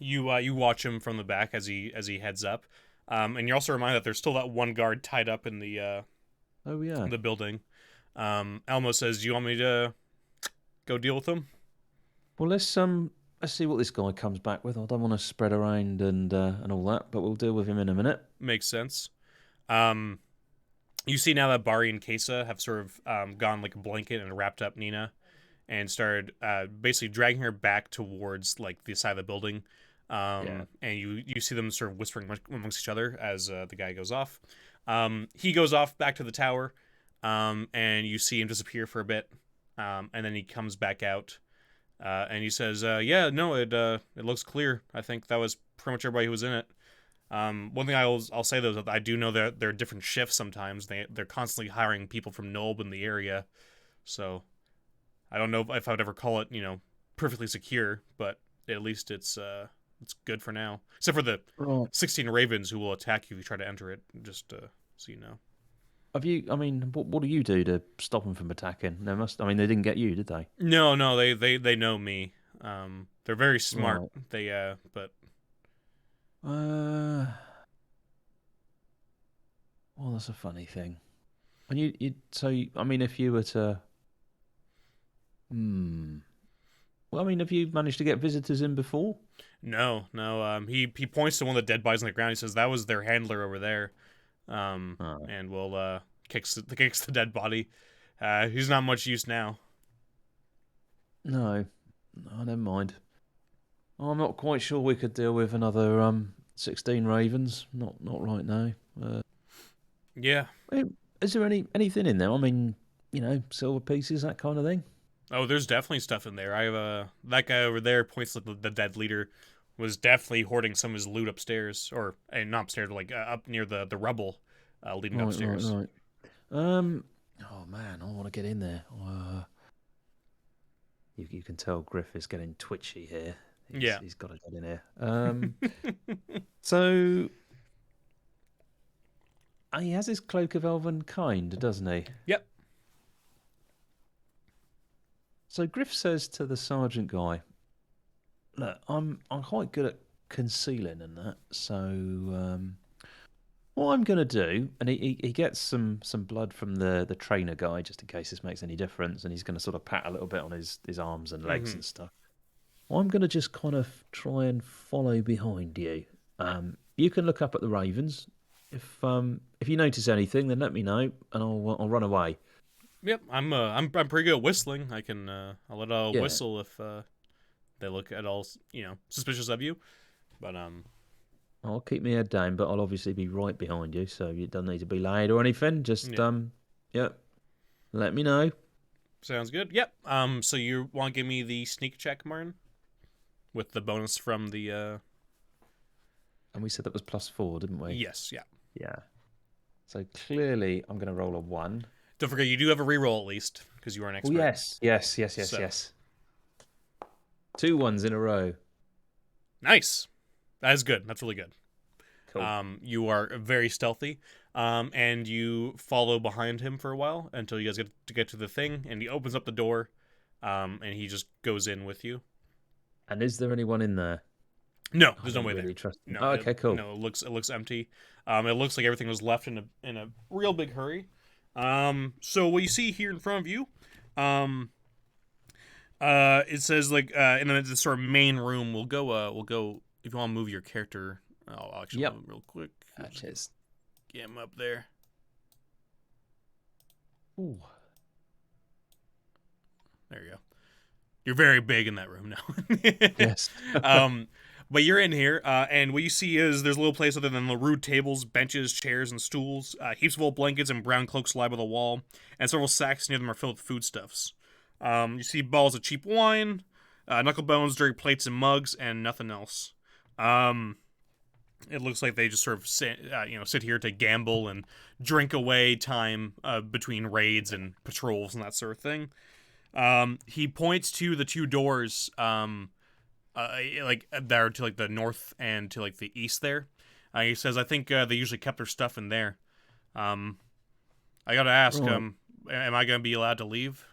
[SPEAKER 1] You watch him from the back as he heads up, and you're also reminded that there's still that one guard tied up in the
[SPEAKER 2] Oh yeah.
[SPEAKER 1] building. Elmo says, "Do you want me to go deal with him?"
[SPEAKER 2] Well, let's see what this guy comes back with. I don't want to spread around and all that, but we'll deal with him in a minute.
[SPEAKER 1] Makes sense. You see now that Bari and Kesa have sort of gone like a blanket and wrapped up Nina, and started basically dragging her back towards like the side of the building.
[SPEAKER 2] Yeah.
[SPEAKER 1] And you see them sort of whispering amongst each other as the guy goes off. He goes off back to the tower, and you see him disappear for a bit, and then he comes back out, and he says, "Yeah, no, it looks clear. I think that was pretty much everybody who was in it." One thing I'll say though is that I do know that there are different shifts sometimes. They're constantly hiring people from Nulb in the area, so I don't know if I would ever call it perfectly secure, but at least it's good for now. Except for the
[SPEAKER 2] Right.
[SPEAKER 1] 16 ravens who will attack you if you try to enter it. Just so you know.
[SPEAKER 2] Have you? I mean, what do you do to stop them from attacking? They must. I mean, they didn't get you, did they?
[SPEAKER 1] No, they know me. They're very smart.
[SPEAKER 2] Right.
[SPEAKER 1] But
[SPEAKER 2] Well, that's a funny thing. And I mean, if you were to, well, I mean, have you managed to get visitors in before?
[SPEAKER 1] no. He points to one of the dead bodies on the ground. He says that was their handler over there.
[SPEAKER 2] Oh,
[SPEAKER 1] And will kicks the dead body. He's not much use now.
[SPEAKER 2] no, never mind. I'm not quite sure we could deal with another 16 ravens. Not right now.
[SPEAKER 1] Yeah.
[SPEAKER 2] Eh, Is there anything in there? I mean, silver pieces, that kind of thing.
[SPEAKER 1] Oh, there's definitely stuff in there. I have that guy over there points like the dead leader was definitely hoarding some of his loot upstairs, or not upstairs, but like up near the rubble, leading upstairs.
[SPEAKER 2] Right. Oh man, I want to get in there. You can tell Griff is getting twitchy here.
[SPEAKER 1] Yeah.
[SPEAKER 2] He's got to get in here. So he has his cloak of elven kind, doesn't he?
[SPEAKER 1] Yep.
[SPEAKER 2] So Griff says to the sergeant guy, "Look, I'm quite good at concealing and that. So what I'm gonna do," and he gets some blood from the trainer guy just in case this makes any difference, and he's gonna sort of pat a little bit on his arms and legs
[SPEAKER 1] Mm-hmm.
[SPEAKER 2] and stuff. I'm gonna just kind of try and follow behind you. You can look up at the ravens. If you notice anything, then let me know, and I'll run away.
[SPEAKER 1] Yep, I'm pretty good at whistling. I'll let out a
[SPEAKER 2] Yeah,
[SPEAKER 1] whistle if they look at all suspicious of you. But
[SPEAKER 2] I'll keep my head down, but I'll obviously be right behind you, so you don't need to be late or anything. Just
[SPEAKER 1] yeah,
[SPEAKER 2] yeah, let me know.
[SPEAKER 1] sounds good. Yep. So you want to give me the sneak check, Martin, with the bonus from the
[SPEAKER 2] And we said that was +4, didn't we?
[SPEAKER 1] yes, yeah.
[SPEAKER 2] Yeah. So clearly, I'm going to roll a 1.
[SPEAKER 1] Don't forget you do have a reroll at least because you are an
[SPEAKER 2] Oh,
[SPEAKER 1] expert.
[SPEAKER 2] yes.
[SPEAKER 1] So
[SPEAKER 2] 2 ones in a row.
[SPEAKER 1] nice. That is good. That's really good.
[SPEAKER 2] Cool.
[SPEAKER 1] You are very stealthy, and you follow behind him for a while until you guys get to the thing, and he opens up the door, and he just goes in with you.
[SPEAKER 2] And is there anyone in there?
[SPEAKER 1] No,
[SPEAKER 2] I
[SPEAKER 1] there's no
[SPEAKER 2] don't
[SPEAKER 1] way there.
[SPEAKER 2] really trust them.
[SPEAKER 1] No,
[SPEAKER 2] Oh, okay, cool.
[SPEAKER 1] no, it looks empty. It looks like everything was left in a real big hurry. So what you see here in front of you, it says like in the sort of main room. We'll go if you want to move your character. I'll actually
[SPEAKER 2] Yep.
[SPEAKER 1] move him real quick.
[SPEAKER 2] Cheers.
[SPEAKER 1] Get him up there.
[SPEAKER 2] Ooh.
[SPEAKER 1] There you go. You're very big in that room now.
[SPEAKER 2] Yes.
[SPEAKER 1] But you're in here, and what you see is there's a little place other than the rude tables, benches, chairs, and stools. Heaps of old blankets and brown cloaks lie by the wall, and several sacks near them are filled with foodstuffs. You see balls of cheap wine, knuckle bones, dirty plates and mugs, and nothing else. It looks like they just sort of sit here to gamble and drink away time between raids and patrols and that sort of thing. He points to the two doors, like that are to like the north and to like the east. There, he says, "I think they usually kept their stuff in there." I gotta ask,
[SPEAKER 2] Right.
[SPEAKER 1] am I gonna be allowed to leave?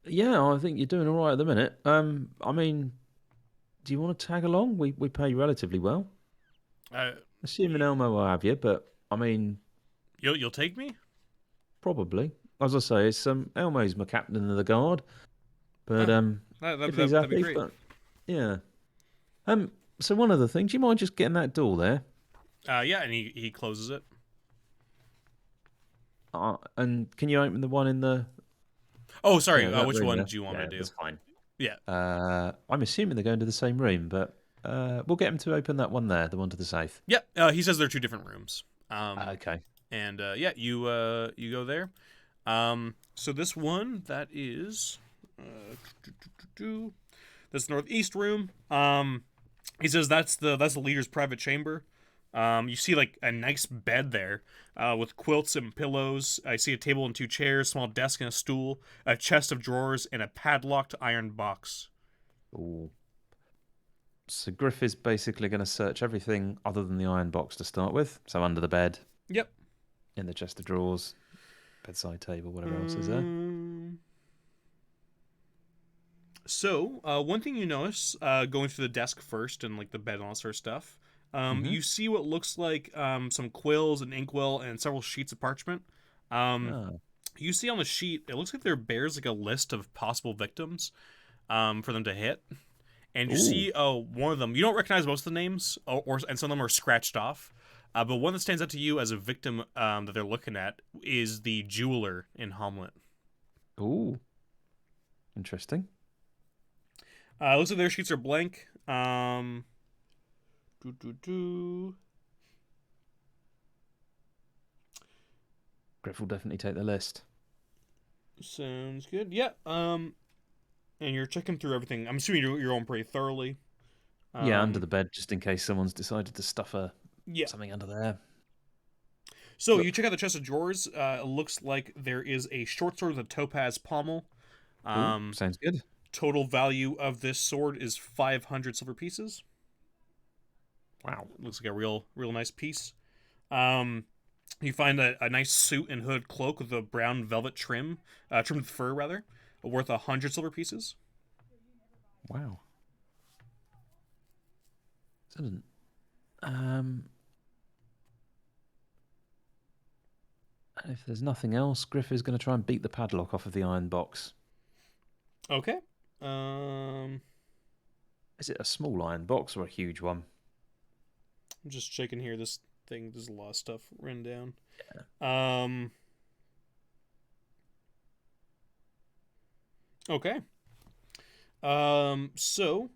[SPEAKER 2] Yeah, I think you're doing all right at the minute. I mean, do you want to tag along? We pay relatively well.
[SPEAKER 1] Uh,
[SPEAKER 2] Assuming Elmo will have you, but I mean,
[SPEAKER 1] you'll take me?
[SPEAKER 2] probably. As I say, it's Elmo's my captain of the guard, but
[SPEAKER 1] Oh,
[SPEAKER 2] if he's
[SPEAKER 1] that'd be
[SPEAKER 2] happy,
[SPEAKER 1] great.
[SPEAKER 2] but yeah. So one other thing, do you mind just getting that door there?
[SPEAKER 1] Yeah, and he closes it.
[SPEAKER 2] And can you open the one in the
[SPEAKER 1] Oh, sorry.
[SPEAKER 2] that
[SPEAKER 1] Which
[SPEAKER 2] room
[SPEAKER 1] one
[SPEAKER 2] there?
[SPEAKER 1] do you want me
[SPEAKER 2] Yeah,
[SPEAKER 1] to do?
[SPEAKER 2] that's fine.
[SPEAKER 1] Yeah.
[SPEAKER 2] I'm assuming they're going to the same room, but we'll get him to open that one there, the one to the south.
[SPEAKER 1] Yeah. He says they're two different rooms.
[SPEAKER 2] Okay.
[SPEAKER 1] And yeah, you go there. So this one that is this northeast room. He says that's the leader's private chamber. You see like a nice bed there, with quilts and pillows. I see a table and two chairs, small desk and a stool, a chest of drawers, and a padlocked iron box.
[SPEAKER 2] Ooh. So Griff is basically going to search everything other than the iron box to start with. So under the bed,
[SPEAKER 1] Yep.
[SPEAKER 2] in the chest of drawers, bedside table, whatever else is there.
[SPEAKER 1] So, one thing you notice, going through the desk first and like the bed and all that sort of stuff,
[SPEAKER 2] Mm-hmm.
[SPEAKER 1] you see what looks like some quills, an inkwell, and several sheets of parchment. Um,
[SPEAKER 2] Oh.
[SPEAKER 1] you see on the sheet, it looks like there bears like a list of possible victims for them to hit. And you
[SPEAKER 2] Ooh.
[SPEAKER 1] see, one of them, you don't recognize most of the names, and some of them are scratched off. But one that stands out to you as a victim that they're looking at is the jeweler in Hamlet.
[SPEAKER 2] Ooh. Interesting.
[SPEAKER 1] Looks like their sheets are blank. Doo, doo, doo.
[SPEAKER 2] Griff will definitely take the list.
[SPEAKER 1] Sounds good. Yeah. And you're checking through everything. I'm assuming you're going pretty thoroughly.
[SPEAKER 2] Yeah, under the bed, just in case someone's decided to stuff
[SPEAKER 1] Yeah.
[SPEAKER 2] something under there.
[SPEAKER 1] So
[SPEAKER 2] Look.
[SPEAKER 1] you check out the chest of drawers. It looks like there is a short sword with a topaz pommel.
[SPEAKER 2] Ooh, sounds good.
[SPEAKER 1] Total value of this sword is 500 silver pieces.
[SPEAKER 2] Wow.
[SPEAKER 1] Looks like a real nice piece. You find a nice suit and hood cloak with a brown velvet trimmed with fur rather. worth 100 silver pieces.
[SPEAKER 2] Wow. Excellent. And if there's nothing else, Griff is going to try and beat the padlock off of the iron box.
[SPEAKER 1] Okay.
[SPEAKER 2] Is it a small iron box or a huge one?
[SPEAKER 1] I'm just checking here. This thing, there's a lot of stuff written down.
[SPEAKER 2] Yeah.
[SPEAKER 1] Okay. So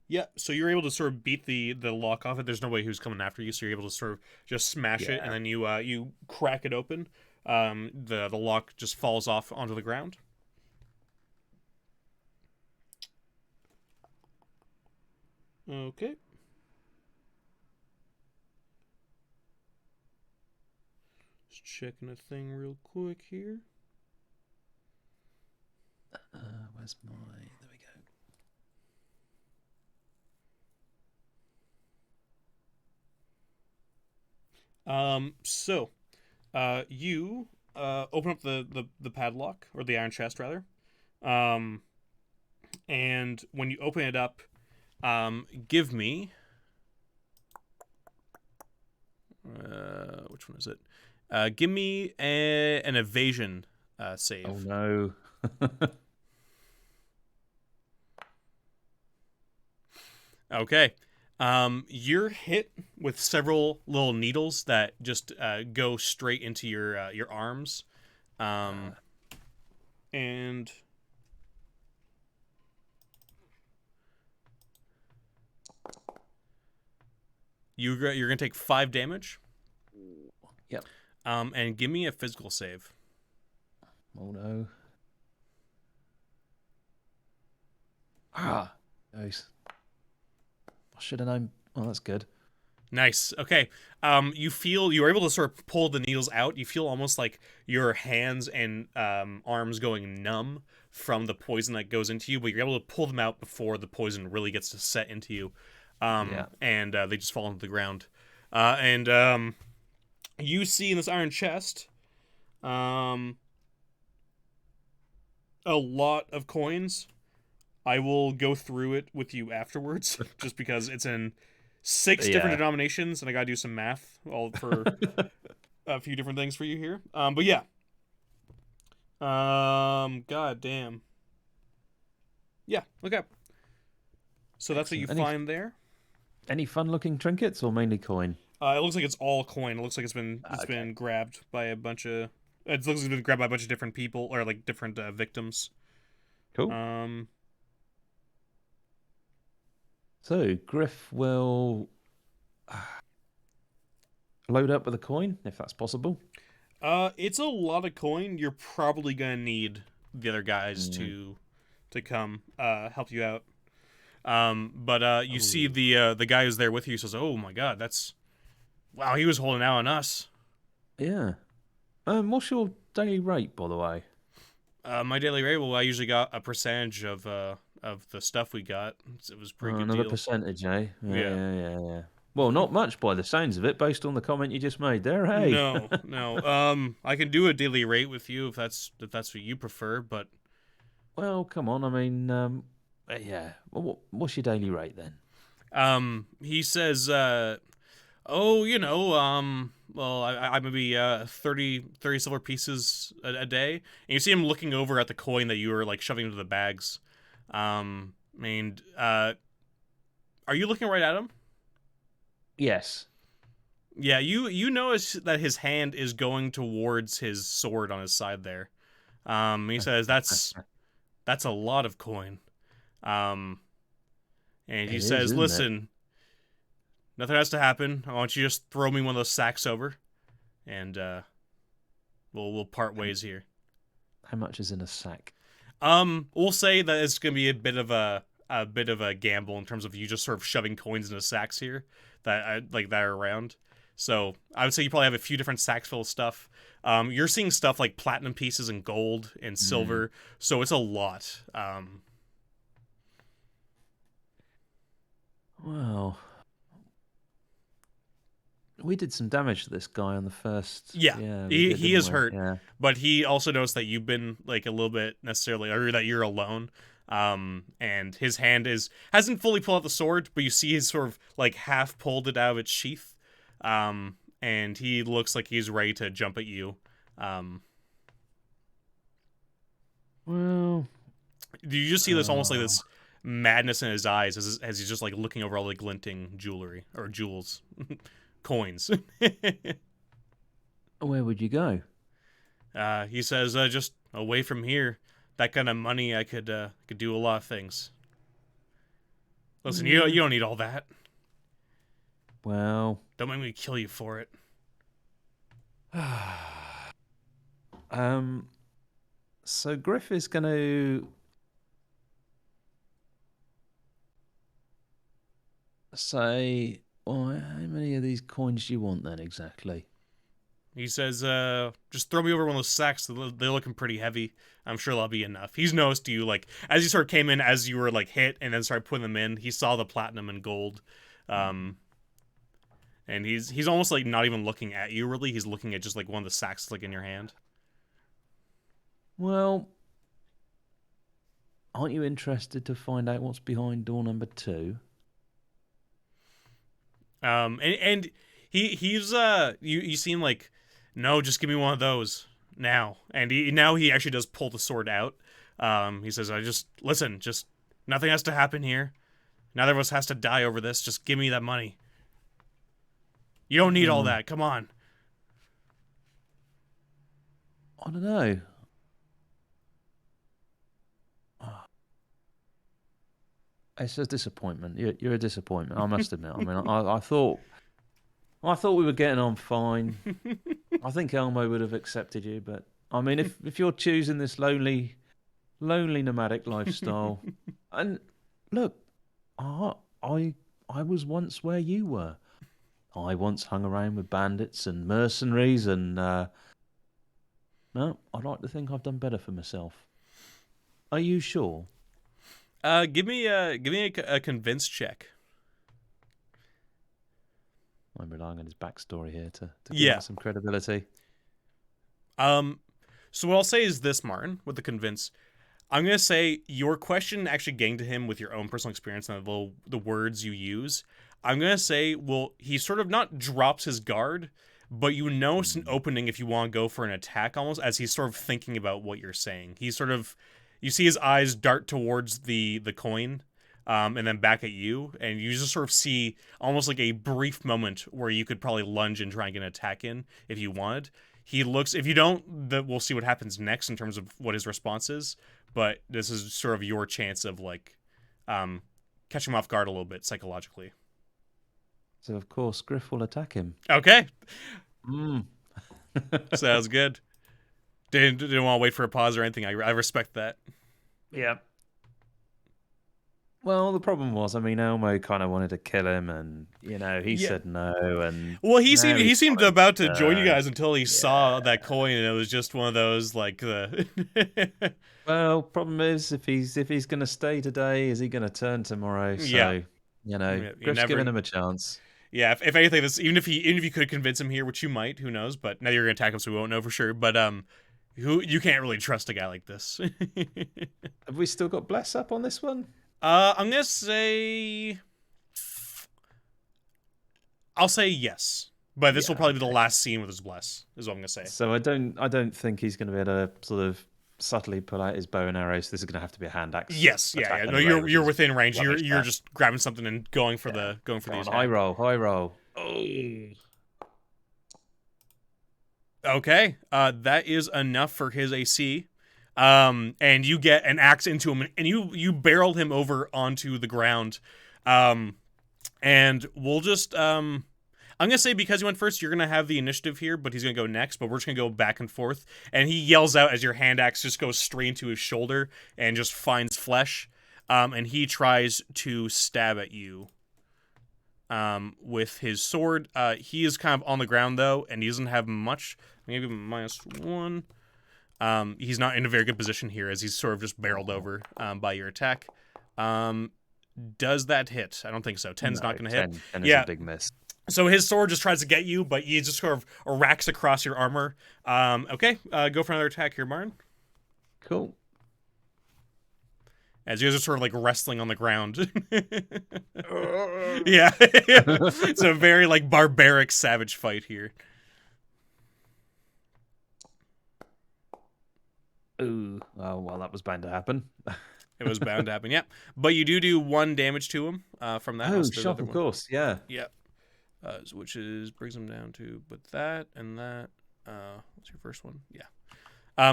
[SPEAKER 1] yeah, so you're able to sort of beat the lock off it. There's no way who's coming after you, so you're able to sort of just smash it, and then you crack it open. The lock just falls off onto the ground. Okay. Just checking a thing real quick here.
[SPEAKER 2] Where's my... There we
[SPEAKER 1] go. So, you open up the padlock, or the iron chest rather. And when you open it up, give me which one is it? Give me an evasion save.
[SPEAKER 2] Oh no.
[SPEAKER 1] Okay. You're hit with several little needles that just go straight into your arms. And you're going to take 5 damage.
[SPEAKER 2] Yep.
[SPEAKER 1] And give me a physical save.
[SPEAKER 2] Oh no. Nice. I should have known. Oh, that's good.
[SPEAKER 1] Nice. Okay. You are able to sort of pull the needles out. You feel almost like your hands and arms going numb from the poison that goes into you, but you're able to pull them out before the poison really gets to set into you. And they just fall into the ground. And you see in this iron chest a lot of coins. I will go through it with you afterwards, just because it's in 6 different denominations, and I gotta do some math all for a few different things for you here. But yeah. God damn. Yeah. Okay. So that's what you find there.
[SPEAKER 2] Any fun-looking trinkets or mainly coin?
[SPEAKER 1] It looks like it's all coin. It looks like it's been grabbed by a bunch of. It looks like it's been grabbed by a bunch of different people, or like different victims.
[SPEAKER 2] Cool. So Griff will load up with a coin, if that's possible.
[SPEAKER 1] It's a lot of coin. You're probably gonna need the other guys to come help you out. But you see the guy who's there with you says, "Oh my God, wow, he was holding out on us."
[SPEAKER 2] Yeah. What's your daily rate, by the way?
[SPEAKER 1] My daily rate, well, I usually got a percentage of the stuff we got. It was a pretty good
[SPEAKER 2] another
[SPEAKER 1] deal.
[SPEAKER 2] Percentage, eh? Yeah. Well, not much by the sounds of it, based on the comment you just made there. Hey.
[SPEAKER 1] No. I can do a daily rate with you if that's what you prefer, but.
[SPEAKER 2] Well, come on. I mean, yeah. What's your daily rate then?
[SPEAKER 1] He says, well, I maybe 30 silver pieces a day. And you see him looking over at the coin that you were like shoving into the bags. Are you looking right at him?
[SPEAKER 2] Yes.
[SPEAKER 1] Yeah, you notice that his hand is going towards his sword on his side there. He says that's a lot of coin. And he says, "Listen, nothing has to happen. I want you to just throw me one of those sacks over, and we'll part ways here."
[SPEAKER 2] How much is in a sack?
[SPEAKER 1] We'll say that it's gonna be a bit of a gamble in terms of you just sort of shoving coins into sacks here that are around. So I would say you probably have a few different sacks full of stuff. You're seeing stuff like platinum pieces and gold and silver, so it's a lot.
[SPEAKER 2] Well, We did some damage to this guy on the first.
[SPEAKER 1] Yeah,
[SPEAKER 2] Yeah, we
[SPEAKER 1] he
[SPEAKER 2] did,
[SPEAKER 1] he
[SPEAKER 2] didn't
[SPEAKER 1] is
[SPEAKER 2] we?
[SPEAKER 1] hurt,
[SPEAKER 2] Yeah.
[SPEAKER 1] but he also noticed that you've been like a little bit necessarily, or that you're alone. And his hand hasn't fully pulled out the sword, but you see he's sort of like half pulled it out of its sheath. And he looks like he's ready to jump at you. Um,
[SPEAKER 2] Well,
[SPEAKER 1] you just see this almost like this madness in his eyes as he's just like looking over all the glinting jewelry or jewels, coins.
[SPEAKER 2] where would you go?
[SPEAKER 1] He says, just away from here. That kind of money, I could do a lot of things. Listen, you don't need all that.
[SPEAKER 2] Well,
[SPEAKER 1] Don't make me kill you for it.
[SPEAKER 2] So Griff is going to say, well, how many of these coins do you want then exactly?
[SPEAKER 1] He says, just throw me over one of those sacks. They're looking pretty heavy. I'm sure that'll be enough. He's noticed you, like, as you sort of came in, as you were, like, hit, and then started putting them in, he saw the platinum and gold. And he's almost, like, not even looking at you, really. He's looking at just, like, one of the sacks, like, in your hand.
[SPEAKER 2] Well, aren't you interested to find out what's behind door number 2?
[SPEAKER 1] And he's, you seem like, no, just give me one of those now. And now he actually does pull the sword out. He says, listen, just nothing has to happen here. Neither of us has to die over this. Just give me that money. You don't need all that. Come on.
[SPEAKER 2] I don't know. It's a disappointment. You're a disappointment, I must admit. I mean, I thought we were getting on fine. I think Elmo would have accepted you, but I mean, if you're choosing this lonely nomadic lifestyle, and look, I was once where you were. I once hung around with bandits and mercenaries, and no, I'd like to think I've done better for myself. Are you sure?
[SPEAKER 1] Give me a convince check.
[SPEAKER 2] I'm relying on his backstory here to give him some credibility.
[SPEAKER 1] So what I'll say is this, Martin, with the convince. I'm gonna say your question actually getting to him with your own personal experience and the words you use. I'm gonna say, well, he sort of not drops his guard, but you notice an opening if you want to go for an attack, almost as he's sort of thinking about what you're saying. He's sort of, you see his eyes dart towards the coin, and then back at you, and you just sort of see almost like a brief moment where you could probably lunge and try and get an attack in if you wanted. He looks, if you don't, we'll see what happens next in terms of what his response is, but this is sort of your chance of like catching him off guard a little bit psychologically.
[SPEAKER 2] So of course Griff will attack him.
[SPEAKER 1] Okay. Sounds good. Didn't want to wait for a pause or anything. I respect that.
[SPEAKER 2] Yeah. Well, the problem was, I mean, Elmo kind of wanted to kill him, and he said no, and
[SPEAKER 1] well, he seemed about to join you guys until he saw that coin, and it was just one of those like the.
[SPEAKER 2] Well, problem is, if he's going to stay today, is he going to turn tomorrow? So Griff's giving him a chance.
[SPEAKER 1] Yeah, if anything, even if you could convince him here, which you might, who knows? But now you're gonna attack him, so we won't know for sure. But you can't really trust a guy like this.
[SPEAKER 2] Have we still got bless up on this one?
[SPEAKER 1] I'm gonna say, I'll say yes, but this will probably be the last scene with his bless. Is what I'm gonna say.
[SPEAKER 2] So I don't think he's going to be able to sort of subtly pull out his bow and arrow. So this is going to have to be a hand axe.
[SPEAKER 1] Yes, yeah. No, you're within range. You're just grabbing something and going for the
[SPEAKER 2] high roll.
[SPEAKER 1] Oh. Okay, that is enough for his AC. And you get an axe into him, and you barreled him over onto the ground. And we'll just I'm gonna say, because you went first, you're gonna have the initiative here, but he's gonna go next. But we're just gonna go back and forth, and he yells out as your hand axe just goes straight into his shoulder and just finds flesh. And he tries to stab at you with his sword. He is kind of on the ground though, and he doesn't have much. Maybe -1. He's not in a very good position here, as he's sort of just barreled over by your attack. Does that hit? I don't think so. 10's not going to hit.
[SPEAKER 2] 10 is a big miss.
[SPEAKER 1] So his sword just tries to get you, but he just sort of racks across your armor. Okay, go for another attack here, Martin.
[SPEAKER 2] Cool.
[SPEAKER 1] As you guys are sort of like wrestling on the ground. Yeah. It's a very like barbaric savage fight here.
[SPEAKER 2] Ooh. Oh, well, that was bound to happen.
[SPEAKER 1] It was bound to happen, yeah. But you do 1 damage to him from that.
[SPEAKER 2] Oh,
[SPEAKER 1] Also, the
[SPEAKER 2] shock,
[SPEAKER 1] other
[SPEAKER 2] of
[SPEAKER 1] one.
[SPEAKER 2] course. Yeah.
[SPEAKER 1] Yeah. Which is brings him down to but that and that. What's your first one? Yeah.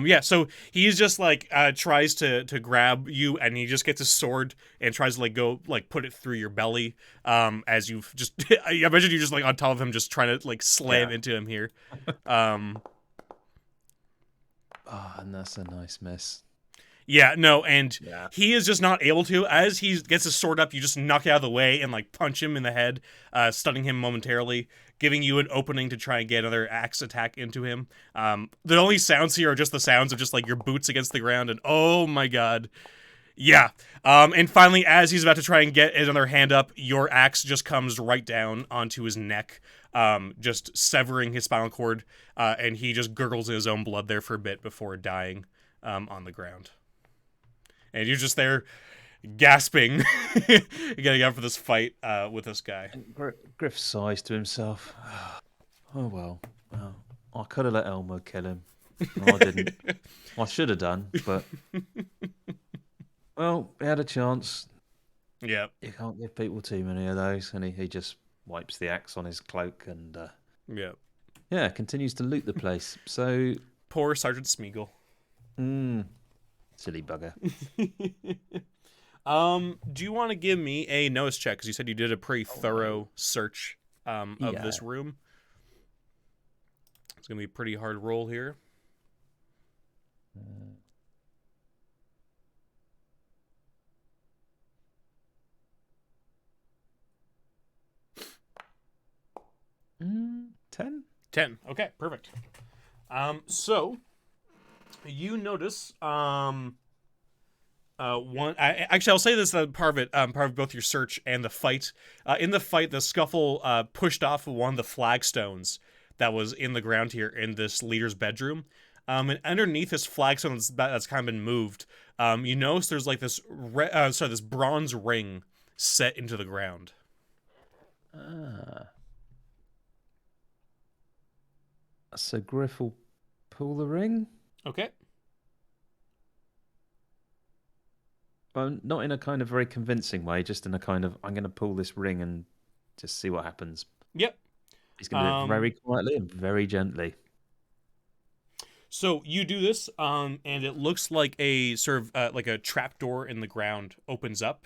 [SPEAKER 1] Yeah, so he's just like tries to grab you, and he just gets his sword and tries to like go like put it through your belly. As you've just, I imagine you just like on top of him, just trying to like slam into him here.
[SPEAKER 2] Oh, and that's a nice miss.
[SPEAKER 1] Yeah, no, and
[SPEAKER 2] Yeah.
[SPEAKER 1] he is just not able to. As he gets his sword up, you just knock it out of the way and like punch him in the head, stunning him momentarily, giving you an opening to try and get another axe attack into him. The only sounds here are just the sounds of just like your boots against the ground, and oh my god. Yeah. And finally, as he's about to try and get another hand up, your axe just comes right down onto his neck, just severing his spinal cord, and he just gurgles in his own blood there for a bit before dying on the ground. And you're just there gasping, getting up for this fight with this guy.
[SPEAKER 2] Griff sighs to himself. Oh, well. I could have let Elmo kill him. No, I didn't. I should have done, but... Well, he had a chance.
[SPEAKER 1] Yeah.
[SPEAKER 2] You can't give people too many of those. And he just wipes the axe on his cloak and... Yeah, continues to loot the place. So...
[SPEAKER 1] Poor Sergeant Smeagol.
[SPEAKER 2] Silly bugger.
[SPEAKER 1] Do you want to give me a notice check? Because you said you did a pretty thorough search of this room. It's going to be a pretty hard roll here.
[SPEAKER 2] Mm, 10?
[SPEAKER 1] 10. Okay, perfect. So you notice actually I'll say this part of it, part of both your search and the fight. In the fight, the scuffle pushed off one of the flagstones that was in the ground here in this leader's bedroom. And underneath this flagstone that's kind of been moved, you notice there's like this this bronze ring set into the ground.
[SPEAKER 2] So Griff will pull the ring?
[SPEAKER 1] Okay.
[SPEAKER 2] But not in a kind of very convincing way, just in a kind of, I'm going to pull this ring and just see what happens.
[SPEAKER 1] Yep.
[SPEAKER 2] He's going to do it very quietly and very gently.
[SPEAKER 1] So you do this, and it looks like a sort of like a trapdoor in the ground opens up.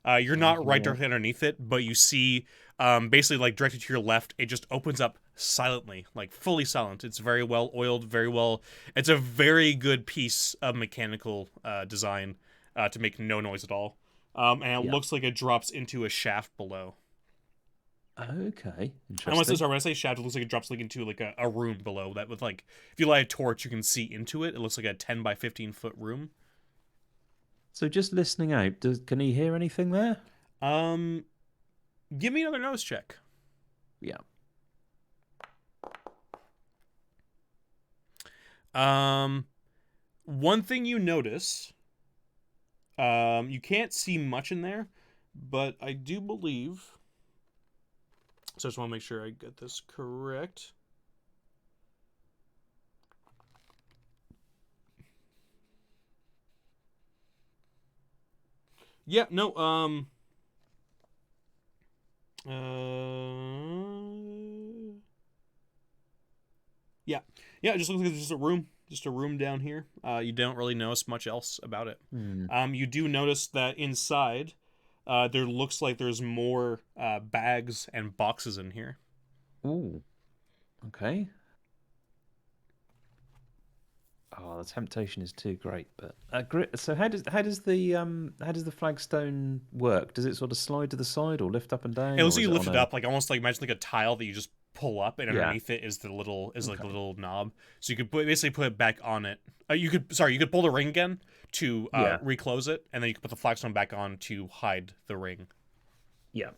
[SPEAKER 1] You're not right directly underneath it, but you see basically like directly to your left, it just opens up silently, like fully silent. It's very well oiled, it's a very good piece of mechanical design to make no noise at all. And it looks like it drops into a shaft below.
[SPEAKER 2] Okay,
[SPEAKER 1] interesting. When I say shaft, it looks like it drops like into like a room below that with like, if you light a torch, you can see into it. It looks like a 10 by 15 foot room.
[SPEAKER 2] So just listening out, can he hear anything there?
[SPEAKER 1] Give me another nose check.
[SPEAKER 2] Yeah.
[SPEAKER 1] One thing you notice, you can't see much in there, but I do believe, so I just want to make sure I get this correct. Yeah, no, yeah, it just looks like it's just a room down here. You don't really notice much else about it. You do notice that inside, there looks like there's more bags and boxes in here.
[SPEAKER 2] Ooh, okay. Oh, the temptation is too great. But so how does the flagstone work? Does it sort of slide to the side or lift up and down?
[SPEAKER 1] It looks like you lift it up, like almost like imagine like a tile that you just pull up, and underneath it is like a little knob. So you could basically put it back on it. You could pull the ring again to reclose it, and then you could put the flagstone back on to hide the ring.
[SPEAKER 2] Yeah.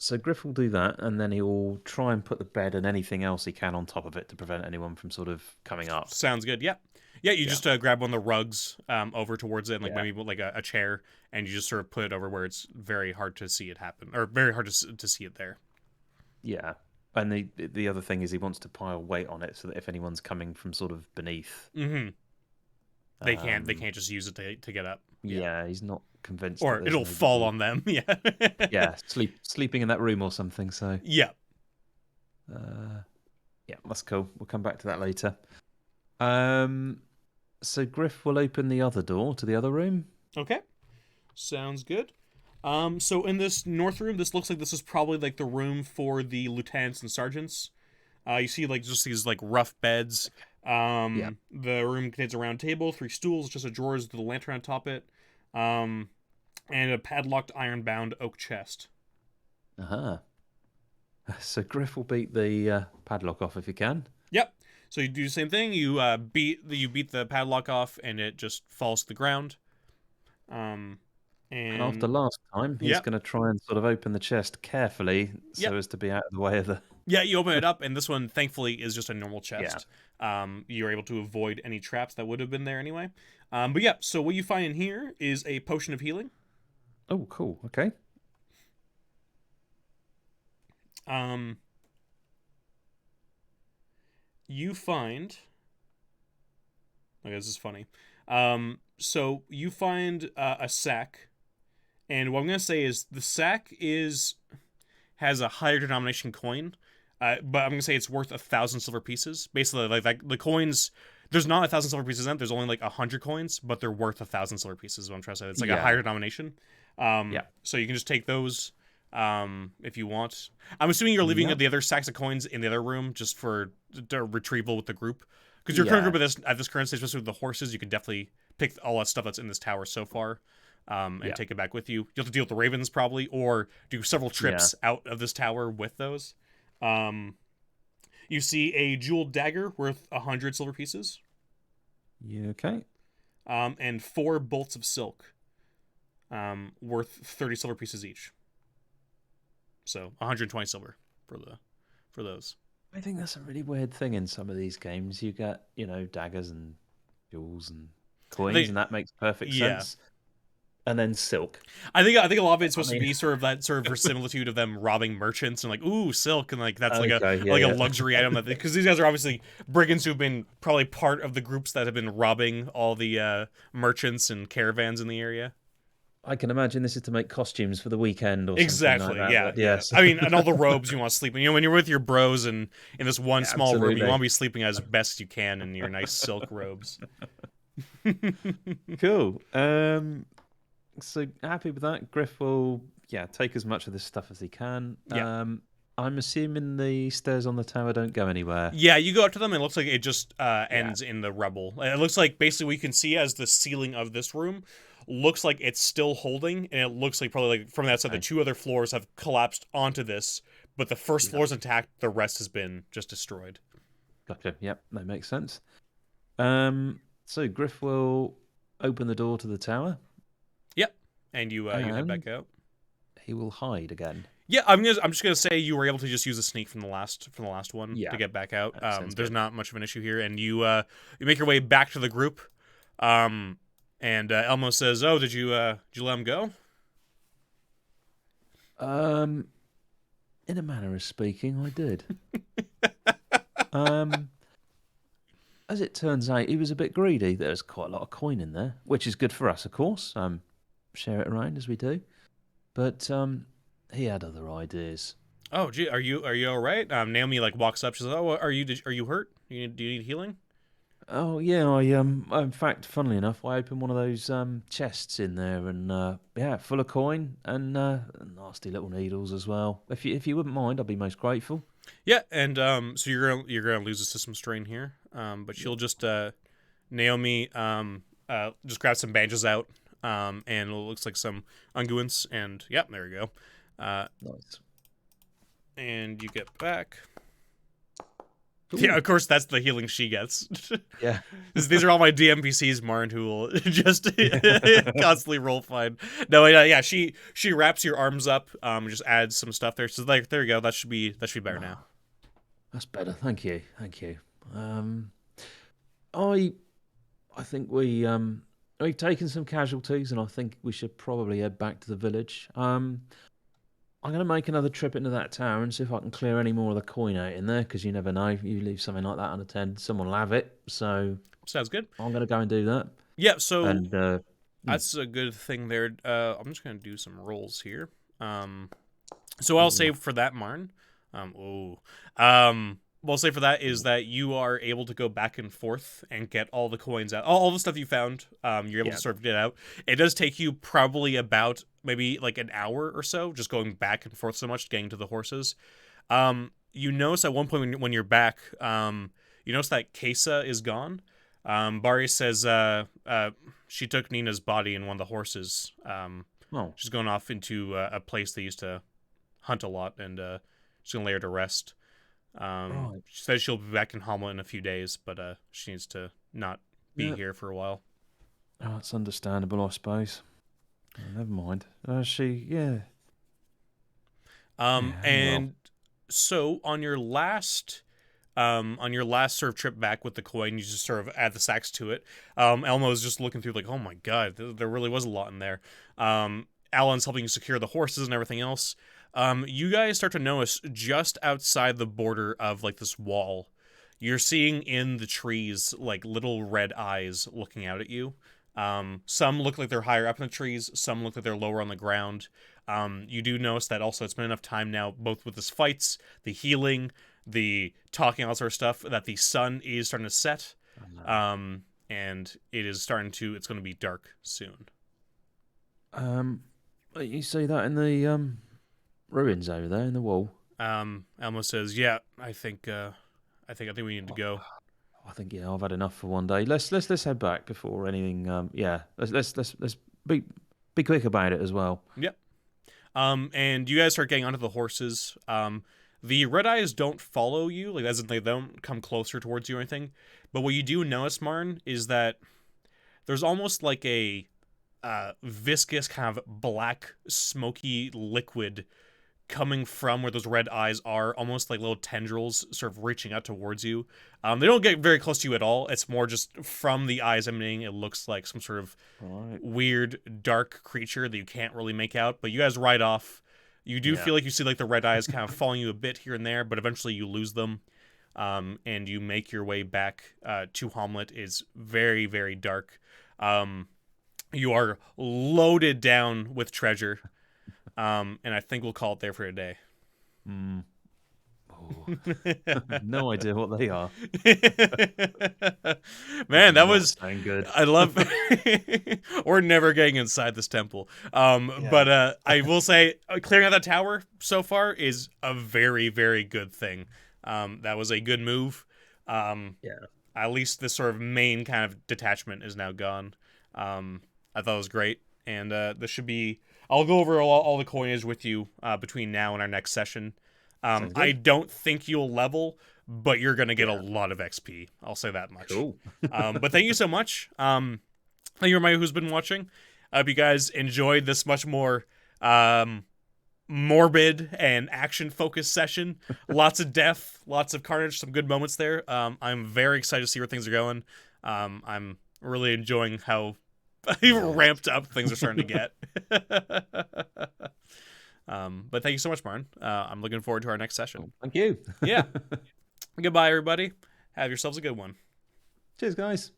[SPEAKER 2] So Griff will do that, and then he'll try and put the bed and anything else he can on top of it to prevent anyone from sort of coming up.
[SPEAKER 1] Sounds good. Yeah. Yeah, you
[SPEAKER 2] Yeah.
[SPEAKER 1] just grab one of the rugs over towards it, and like
[SPEAKER 2] Yeah.
[SPEAKER 1] maybe like a chair, and you just sort of put it over where it's very hard to see it happen, or very hard to see it there.
[SPEAKER 2] Yeah. And the other thing is he wants to pile weight on it so that if anyone's coming from sort of beneath,
[SPEAKER 1] Mm-hmm. They
[SPEAKER 2] um,
[SPEAKER 1] can't just use it to get up. Yeah.
[SPEAKER 2] yeah, he's not convinced that
[SPEAKER 1] Or
[SPEAKER 2] there's
[SPEAKER 1] it'll fall
[SPEAKER 2] nobody.
[SPEAKER 1] on them. Yeah.
[SPEAKER 2] Yeah, sleeping in that room or something. So,
[SPEAKER 1] Yeah.
[SPEAKER 2] uh, yeah, that's cool. We'll come back to that later. Um, so Griff will open the other door to the other room.
[SPEAKER 1] Okay. Sounds good. So in this north room, this looks like this is probably like the room for the lieutenants and sergeants. You see like just these like rough beds.
[SPEAKER 2] Yeah.
[SPEAKER 1] The room contains a round table, 3 stools, just a drawers with a lantern on top it, um, and a padlocked iron-bound oak chest.
[SPEAKER 2] Uh-huh. So Griff will beat the padlock off if he can.
[SPEAKER 1] Yep. So you do the same thing. You beat the padlock off, and it just falls to the ground. Um,
[SPEAKER 2] And after
[SPEAKER 1] and
[SPEAKER 2] last time, he's
[SPEAKER 1] yep,
[SPEAKER 2] going to try and sort of open the chest carefully
[SPEAKER 1] yep.
[SPEAKER 2] so as to be out of the way of the.
[SPEAKER 1] Yeah, you open it up, and this one, thankfully, is just a normal
[SPEAKER 2] Yeah.
[SPEAKER 1] chest. You're able to avoid any traps that would have been there anyway. But yeah, so what you find in here is a potion of healing.
[SPEAKER 2] Oh, cool. Okay.
[SPEAKER 1] Um, you find. Okay, this is funny. So you find a sack, and what I'm gonna say is the sack has a higher denomination coin, but I'm gonna say it's worth 1,000 silver pieces. Basically, like the coins, there's not 1,000 silver pieces in it. There's only like 100 coins, but they're worth 1,000 silver pieces. Is what I'm trying to say. It's like a
[SPEAKER 2] Yeah.
[SPEAKER 1] higher denomination.
[SPEAKER 2] Yeah.
[SPEAKER 1] So you can just take those if you want. I'm assuming you're leaving
[SPEAKER 2] Yep.
[SPEAKER 1] the other sacks of coins in the other room just for the retrieval with the group. Because your current
[SPEAKER 2] Yeah.
[SPEAKER 1] group at this current stage, especially with the horses, you can definitely pick all that stuff that's in this tower so far, and
[SPEAKER 2] Yeah.
[SPEAKER 1] take it back with you. You'll have to deal with the ravens probably, or do several
[SPEAKER 2] Yeah.
[SPEAKER 1] trips out of this tower with those. Um, you see a jeweled dagger worth 100 silver pieces,
[SPEAKER 2] You okay?
[SPEAKER 1] and 4 bolts of silk, worth 30 silver pieces each. So 120 silver for those.
[SPEAKER 2] I think that's a really weird thing in some of these games. You get, daggers and jewels and coins,
[SPEAKER 1] They,
[SPEAKER 2] and that makes perfect
[SPEAKER 1] yeah,
[SPEAKER 2] sense. And then silk.
[SPEAKER 1] I think a lot of it's
[SPEAKER 2] I
[SPEAKER 1] supposed to
[SPEAKER 2] mean,
[SPEAKER 1] be sort of that sort of verisimilitude of them robbing merchants and like ooh silk and like that's
[SPEAKER 2] okay, yeah,
[SPEAKER 1] like a
[SPEAKER 2] yeah.
[SPEAKER 1] luxury item that because these guys are obviously brigands who've been probably part of the groups that have been robbing all the merchants and caravans in the area.
[SPEAKER 2] I can imagine this is to make costumes for the weekend or something like
[SPEAKER 1] Exactly.
[SPEAKER 2] that.
[SPEAKER 1] Yeah.
[SPEAKER 2] But
[SPEAKER 1] Yeah.
[SPEAKER 2] yes,
[SPEAKER 1] I mean, and all the robes you want to sleep in. You know, when you're with your bros and in this one
[SPEAKER 2] yeah,
[SPEAKER 1] small room, you want
[SPEAKER 2] absolutely.
[SPEAKER 1] to be sleeping as best you can in your nice silk robes.
[SPEAKER 2] Cool. So happy with that. Griff will, yeah, take as much of this stuff as he can.
[SPEAKER 1] Yeah.
[SPEAKER 2] I'm assuming the stairs on the tower don't go anywhere.
[SPEAKER 1] Yeah, you go up to them and it looks like it just
[SPEAKER 2] Yeah.
[SPEAKER 1] ends in the rubble. It looks like basically what you can see as the ceiling of this room looks like it's still holding, and it looks like probably like from the outside the
[SPEAKER 2] Okay.
[SPEAKER 1] 2 other floors have collapsed onto this, but the first
[SPEAKER 2] Yeah.
[SPEAKER 1] floor's intact, the rest has been just destroyed.
[SPEAKER 2] Gotcha. Yep, that makes sense. So Griff will open the door to the tower
[SPEAKER 1] Yep. And you head
[SPEAKER 2] and
[SPEAKER 1] back out.
[SPEAKER 2] he will hide again.
[SPEAKER 1] Yeah, I'm just gonna say you were able to just use a sneak from the last one
[SPEAKER 2] Yeah,
[SPEAKER 1] to get back out.
[SPEAKER 2] sounds
[SPEAKER 1] There's
[SPEAKER 2] good.
[SPEAKER 1] not much of an issue here, and you make your way back to the group. And Elmo says, "Oh, did you let him go?"
[SPEAKER 2] In a manner of speaking, I did. um, as it turns out, he was a bit greedy. There's quite a lot of coin in there, which is good for us, of course. Share it around as we do. But he had other ideas.
[SPEAKER 1] Oh, gee, are you all right? Naomi like walks up. She's like, "Oh, are you hurt? Do you need healing?"
[SPEAKER 2] Oh yeah, in fact, funnily enough, I opened one of those chests in there, and yeah, full of coin and nasty little needles as well. If you wouldn't mind, I'd be most grateful.
[SPEAKER 1] Yeah, and so you're gonna lose a system strain here. But she'll just Naomi just grab some bandages out. And it looks like some unguents, and yeah, there we go.
[SPEAKER 2] Nice.
[SPEAKER 1] And you get back. Yeah,
[SPEAKER 2] Ooh.
[SPEAKER 1] of course, that's the healing she gets.
[SPEAKER 2] Yeah.
[SPEAKER 1] These are all my DMPCs, Marn, who will just constantly roll fine. No, yeah, she wraps your arms up, just adds some stuff there. So like, there you go. That should be better now.
[SPEAKER 2] That's better. Thank you. Thank you. Um, I I think we've taken some casualties, and I think we should probably head back to the village. I'm going to make another trip into that tower and see if I can clear any more of the coin out in there, because you never know. You leave something like that unattended, someone will have it. So
[SPEAKER 1] Sounds good.
[SPEAKER 2] I'm going to go and do that.
[SPEAKER 1] Yeah, so
[SPEAKER 2] And
[SPEAKER 1] that's a good thing there. I'm just gonna do some rolls here. So I'll say for that, Marn. What I'll say for that is that you are able to go back and forth and get all the coins out, all the stuff you found. You're able to sort of get out. It does take you probably about maybe like an hour or so, just going back and forth so much, getting to the horses. You notice at one point when you're back, you notice that Kesa is gone. Bari says she took Nina's body in one of the horses. She's going off into a place they used to hunt a lot, and she's going to lay her to rest.
[SPEAKER 2] right.
[SPEAKER 1] She says she'll be back in Hamlet in a few days, but she needs to not be here for a while.
[SPEAKER 2] Oh, that's understandable, I suppose. Oh, never mind. Yeah.
[SPEAKER 1] And so on your last sort of trip back with the coin, you just sort of add the sacks to it. Elmo's just looking through like, oh my god, there really was a lot in there. Alan's helping you secure the horses and everything else. You guys start to notice just outside the border of like this wall, you're seeing in the trees like little red eyes looking out at you. Some look like they're higher up in the trees, some look like they're lower on the ground. You do notice that also it's been enough time now, both with this fights, the healing, the talking, all that sort of stuff, that the sun is starting to set. And it's going to be dark soon.
[SPEAKER 2] You see that in the ruins over there in the wall?
[SPEAKER 1] Elmo says, "Yeah, I think we need to go."
[SPEAKER 2] I think I've had enough for one day. Let's head back before anything. Let's be quick about it as well.
[SPEAKER 1] Yep. And you guys start getting onto the horses. The red eyes don't follow you, like as in they don't come closer towards you or anything. But what you do notice, Marn, is that there's almost like a viscous kind of black, smoky liquid coming from where those red eyes are, almost like little tendrils sort of reaching out towards you. They don't get very close to you at all. It's more just from the eyes emanating. It looks like some sort of weird, dark creature that you can't really make out. But you guys ride off. You do feel like you see like the red eyes kind of following you a bit here and there, but eventually you lose them. And you make your way back to Hamlet. It's very, very dark. You are loaded down with treasure. And I think we'll call it there for today.
[SPEAKER 2] No idea what they are.
[SPEAKER 1] Man, that was
[SPEAKER 2] good.
[SPEAKER 1] I love we're never getting inside this temple. But I will say clearing out that tower so far is a very, very good thing. That was a good move. At least this sort of main kind of detachment is now gone. I thought it was great. And this should be I'll go over all the coinage with you between now and our next session. I don't think you'll level, but you're going to get a lot of XP. I'll say that much.
[SPEAKER 2] Cool.
[SPEAKER 1] But thank you so much. Thank you, everybody who's been watching. I hope you guys enjoyed this much more morbid and action-focused session. Lots of death, lots of carnage, some good moments there. I'm very excited to see where things are going. I'm really enjoying how ramped up things are starting to get. But thank you so much, Martin. I'm looking forward to our next session.
[SPEAKER 2] Thank you.
[SPEAKER 1] Yeah. Goodbye, everybody. Have yourselves a good one.
[SPEAKER 2] Cheers, guys.